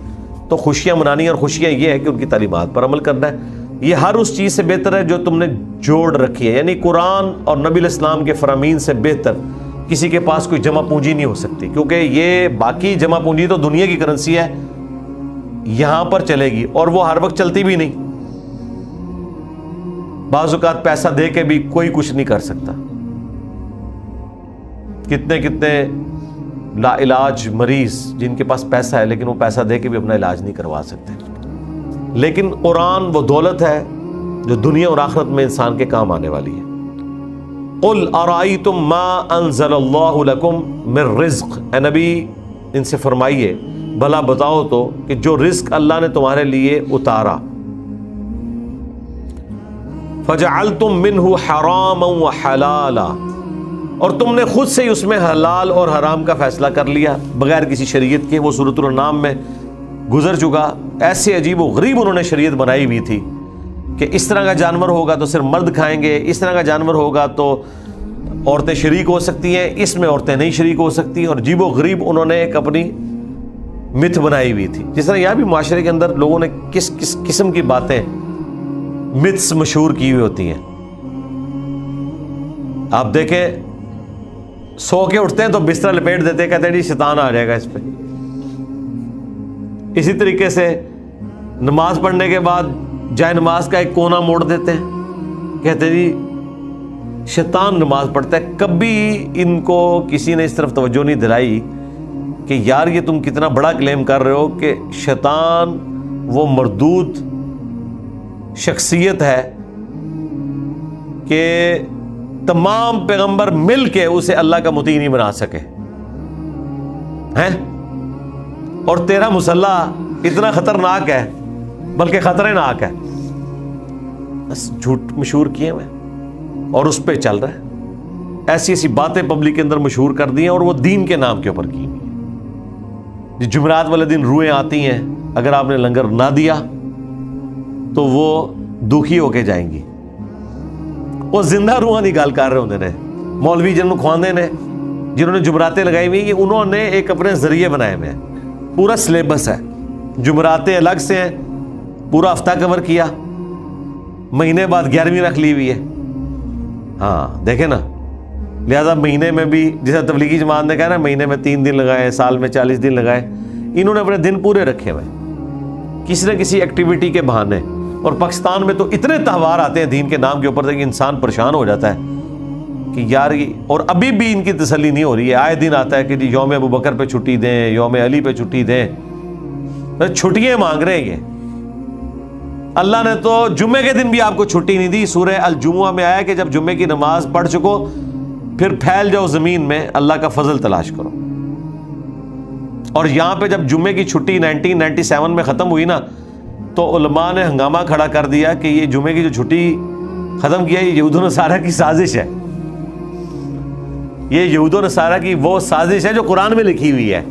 تو خوشیاں منانی، اور خوشیاں یہ ہے کہ ان کی تعلیمات پر عمل کرنا ہے۔ یہ ہر اس چیز سے بہتر ہے جو تم نے جوڑ رکھی ہے، یعنی قرآن اور نبی الاسلام کے فرامین سے بہتر کسی کے پاس کوئی جمع پونجی نہیں ہو سکتی، کیونکہ یہ باقی جمع پونجی تو دنیا کی کرنسی ہے، یہاں پر چلے گی اور وہ ہر وقت چلتی بھی نہیں۔ بعض اوقات پیسہ دے کے بھی کوئی کچھ نہیں کر سکتا، کتنے کتنے لا علاج مریض جن کے پاس پیسہ ہے لیکن وہ پیسہ دے کے بھی اپنا علاج نہیں کروا سکتے۔ لیکن قرآن وہ دولت ہے جو دنیا اور آخرت میں انسان کے کام آنے والی ہے۔ قل ارائیتم ما انزل اللہ لکم من رزق، اے نبی ان سے فرمائیے بھلا بتاؤ تو کہ جو رزق اللہ نے تمہارے لیے اتارا، فجعلتم منہ حراما وحلالا، اور تم نے خود سے ہی اس میں حلال اور حرام کا فیصلہ کر لیا بغیر کسی شریعت کے۔ وہ سورۃ الانعام میں گزر چکا۔ ایسے عجیب و غریب انہوں نے شریعت بنائی ہوئی تھی کہ اس طرح کا جانور ہوگا تو صرف مرد کھائیں گے، اس طرح کا جانور ہوگا تو عورتیں شریک ہو سکتی ہیں، اس میں عورتیں نہیں شریک ہو سکتی، اور عجیب و غریب انہوں نے ایک اپنی متھ بنائی ہوئی تھی۔ جس طرح یہاں بھی معاشرے کے اندر لوگوں نے کس کس قسم کی باتیں متھس مشہور کی ہوئی ہوتی ہیں۔ آپ دیکھیں سو کے اٹھتے ہیں تو بستر لپیٹ دیتے ہیں، کہتے ہیں جی شیطان آ جائے گا اس پہ۔ اسی طریقے سے نماز پڑھنے کے بعد جائے نماز کا ایک کونا موڑ دیتے ہیں، کہتے ہیں جی شیطان نماز پڑھتا ہے۔ کبھی ان کو کسی نے اس طرف توجہ نہیں دلائی کہ یار یہ تم کتنا بڑا کلیم کر رہے ہو کہ شیطان وہ مردود شخصیت ہے کہ تمام پیغمبر مل کے اسے اللہ کا مطیع نہیں بنا سکے ہیں، اور تیرا مسلح اتنا خطرناک ہے بلکہ خطرے ناک ہے۔ بس جھوٹ مشہور کیے ہوئے اور اس پہ چل رہا ہے، ایسی ایسی باتیں پبلک کے اندر مشہور کر دی ہیں اور وہ دین کے نام کے اوپر کی۔ جمعرات والے دن روحیں آتی ہیں، اگر آپ نے لنگر نہ دیا تو وہ دکھی ہو کے جائیں گی. وہ زندہ روحاں دی گل کر رہے ہوندے نے. مولوی جنہوں کھواندے نے، جنہوں نے جمعراتیں لگائی ہوئی، انہوں نے ایک اپنے ذریعے بنائے ہوئے ہیں. پورا سلیبس ہے، جمعراتیں الگ سے ہیں، پورا ہفتہ کور کیا، مہینے بعد 11ویں رکھ لی ہوئی ہے. ہاں دیکھیں نا، لہذا مہینے میں بھی جیسا تبلیغی جماعت نے کہا نا مہینے میں 3 دن لگائے، سال میں 40 دن لگائے، انہوں نے اپنے دن پورے رکھے ہوئے کسی نہ کسی ایکٹیویٹی کے بہانے. اور پاکستان میں تو اتنے تہوار آتے ہیں دین کے نام کے اوپر کہ انسان پریشان ہو جاتا ہے کہ یار یہ، اور ابھی بھی ان کی تسلی نہیں ہو رہی ہے. آئے دن آتا ہے کہ جی یوم ابو بکر پہ چھٹی دیں، یوم علی پہ چھٹی دیں، چھٹیاں مانگ رہے ہیں. یہ اللہ نے تو جمعے کے دن بھی آپ کو چھٹی نہیں دی. سورہ الجمعہ میں آیا کہ جب جمعے کی نماز پڑھ چکو پھر پھیل جاؤ زمین میں، اللہ کا فضل تلاش کرو. اور یہاں پہ جب جمعے کی چھٹی 1997 میں ختم ہوئی نا تو علماء نے ہنگامہ کھڑا کر دیا کہ یہ جمعے کی جو چھٹی ختم کیا یہ یہود و نصارہ کی سازش ہے. یہ یہود و نصارہ کی وہ سازش ہے جو قرآن میں لکھی ہوئی ہے.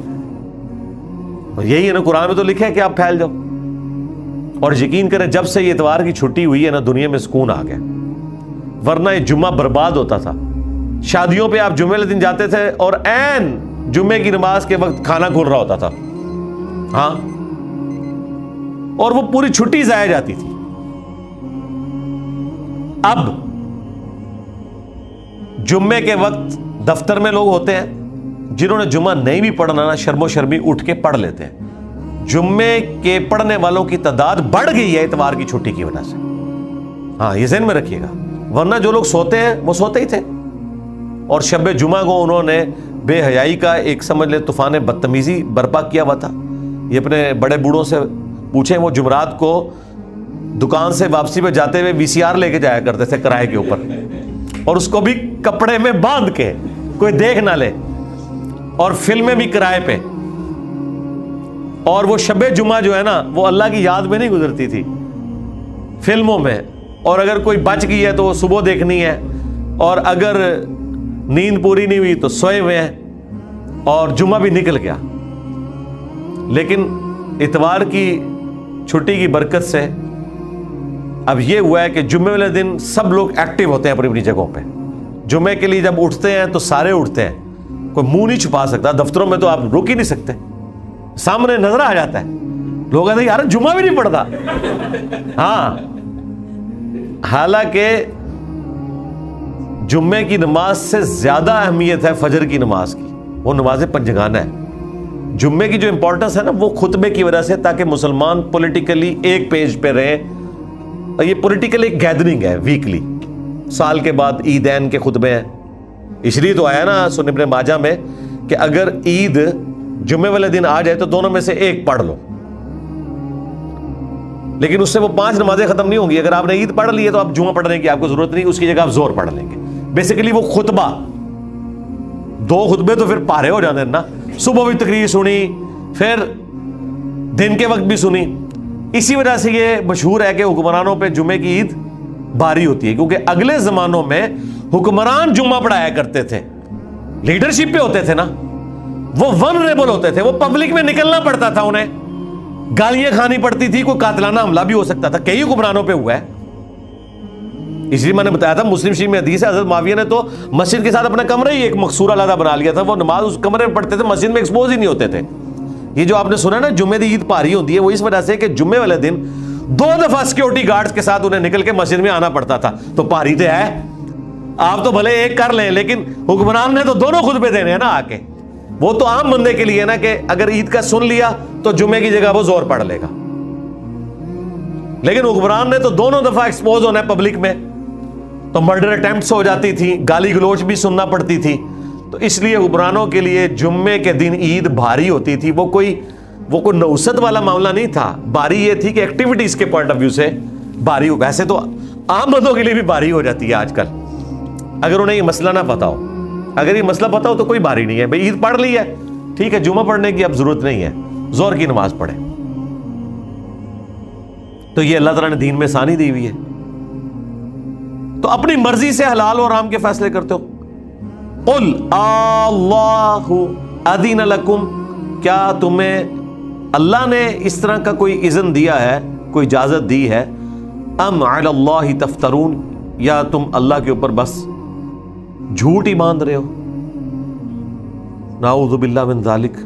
یہی ہے نا، قرآن میں تو لکھا ہے کہ آپ پھیل جاؤ. اور یقین کریں جب سے یہ اتوار کی چھٹی ہوئی ہے نا دنیا میں سکون آ گیا، ورنہ یہ جمعہ برباد ہوتا تھا. شادیوں پہ آپ جمعے والے دن جاتے تھے اور عین جمعے کی نماز کے وقت کھانا کھل رہا ہوتا تھا. ہاں، اور وہ پوری چھٹی ضائع جاتی تھی. اب جمعے کے وقت دفتر میں لوگ ہوتے ہیں جنہوں نے جمعہ نہیں بھی پڑھنا نا شرم و شرمی اٹھ کے پڑھ لیتے ہیں. جمعے کے پڑھنے والوں کی تعداد بڑھ گئی ہے اتوار کی چھٹی کی وجہ سے. ہاں یہ ذہن میں رکھیے گا، ورنہ جو لوگ سوتے ہیں وہ سوتے ہی تھے. اور شب جمعہ کو انہوں نے بے حیائی کا ایک سمجھ لے طوفان بدتمیزی برپا کیا ہوا تھا. یہ اپنے بڑے بوڑھوں سے پوچھیں، وہ جمعرات کو دکان سے واپسی پہ جاتے ہوئے VCR لے کے جایا کرتے تھے کرائے کے اوپر، اور اس کو بھی کپڑے میں باندھ کے کوئی دیکھ نہ لے، اور فلمیں بھی کرائے پہ. اور وہ شب جمعہ جو ہے نا وہ اللہ کی یاد میں نہیں گزرتی تھی، فلموں میں. اور اگر کوئی بچ گئی ہے تو وہ صبح دیکھنی ہے، اور اگر نیند پوری نہیں ہوئی تو سوئے ہوئے ہیں، اور جمعہ بھی نکل گیا. لیکن اتوار کی چھٹی کی برکت سے اب یہ ہوا ہے کہ جمعے والے دن سب لوگ ایکٹیو ہوتے ہیں اپنی اپنی جگہوں پہ. جمعے کے لیے جب اٹھتے ہیں تو سارے اٹھتے ہیں، کوئی منہ نہیں چھپا سکتا. دفتروں میں تو آپ رک ہی نہیں سکتے، سامنے نظر آ جاتا ہے. لوگ کہتے ہیں یار جمعہ بھی نہیں پڑھتا. ہاں، حالانکہ جمعے کی نماز سے زیادہ اہمیت ہے فجر کی نماز کی. وہ نماز پنجگانہ ہے. جمعے کی جو امپورٹنس ہے نا وہ خطبے کی وجہ سے، تاکہ مسلمان پولیٹیکلی ایک پیج پہ رہیں. اور یہ پولیٹیکل ایک گیدرنگ ہے ویکلی. سال کے بعد عیدین کے خطبے ہیں. اس لیے تو آیا نا سنن ابن ماجہ میں کہ اگر عید جمعے والے دن آ جائے تو دونوں میں سے ایک پڑھ لو. لیکن اس سے وہ 5 نمازیں ختم نہیں ہوں گی. اگر آپ نے عید پڑھ لی ہے تو آپ جمعہ پڑھنے کی آپ کو ضرورت نہیں، اس کی جگہ آپ زور پڑھ لیں گے. بیسیکلی وہ خطبہ، 2 خطبے تو پھر پارے ہو جاتے ہیں نا. صبح بھی تقریر سنی، پھر دن کے وقت بھی سنی. اسی وجہ سے یہ مشہور ہے کہ حکمرانوں پہ جمعے کی عید بھاری ہوتی ہے، کیونکہ اگلے زمانوں میں حکمران جمعہ پڑھایا کرتے تھے، لیڈرشپ پہ ہوتے تھے نا، وہ ونریبل ہوتے تھے، وہ پبلک میں نکلنا پڑتا تھا، انہیں گالیاں کھانی پڑتی تھی، کوئی قاتلانہ حملہ بھی ہو سکتا تھا. کئی حکمرانوں پہ ہوا ہے. اس لیے میں نے بتایا تھا مسلم شریف میں حدیث ہے، حضرت معاویہ نے تو مسجد کے ساتھ اپنا کمرہ ہی ایک مقصورہ علیحدہ بنا لیا تھا. وہ نماز اس کمرے میں پڑھتے تھے، مسجد میں ایکسپوز ہی نہیں ہوتے تھے. یہ جو آپ نے سنا نا جمعے دی عید پاری ہوتی ہے، وہ اس وجہ سے کہ جمعے والے دن 2 دفعہ سیکورٹی گارڈز کے ساتھ انہیں نکل کے مسجد میں آنا پڑتا تھا. تو پاری تو ہے، آپ تو بھلے ایک کر لیں، لیکن حکمران نے تو دونوں خطبے دینے ہیں نا آ کے. وہ تو عام بندے کے لیے نا کہ اگر عید کا سن لیا تو جمعے کی جگہ وہ زور پڑھ لے گا. لیکن حکمران نے تو دونوں دفعہ ایکسپوز ہونا ہے پبلک میں، تو مرڈر اٹیمپٹس ہو جاتی تھی، گالی گلوچ بھی سننا پڑتی تھی. تو اس لیے حکمرانوں کے لیے جمعے کے دن عید بھاری ہوتی تھی. وہ کوئی نوست والا معاملہ نہیں تھا. بھاری یہ تھی کہ ایکٹیویٹیز کے پوائنٹ آف ویو سے بھاری ہو. ویسے تو عام بندوں کے لیے بھی بھاری ہو جاتی ہے آج کل، اگر انہیں یہ مسئلہ نہ پتا ہو. اگر یہ مسئلہ پتا ہو تو کوئی بھاری نہیں ہے. بھئی عید پڑھ لی ہے، ٹھیک ہے، جمعہ پڑھنے کی اب ضرورت نہیں ہے، زور کی نماز پڑھے. تو یہ اللہ تعالیٰ نے دین میں آسانی دی ہوئی ہے. تو اپنی مرضی سے حلال اور حرام کے فیصلے کرتے ہو. قل اللہ اذن لکم، کیا تمہیں اللہ نے اس طرح کا کوئی اذن دیا ہے، کوئی اجازت دی ہے؟ ام علی اللہ تفترون، یا تم اللہ کے اوپر بس جھوٹ ہی باندھ رہے ہو؟ نعوذ باللہ من ذالک۔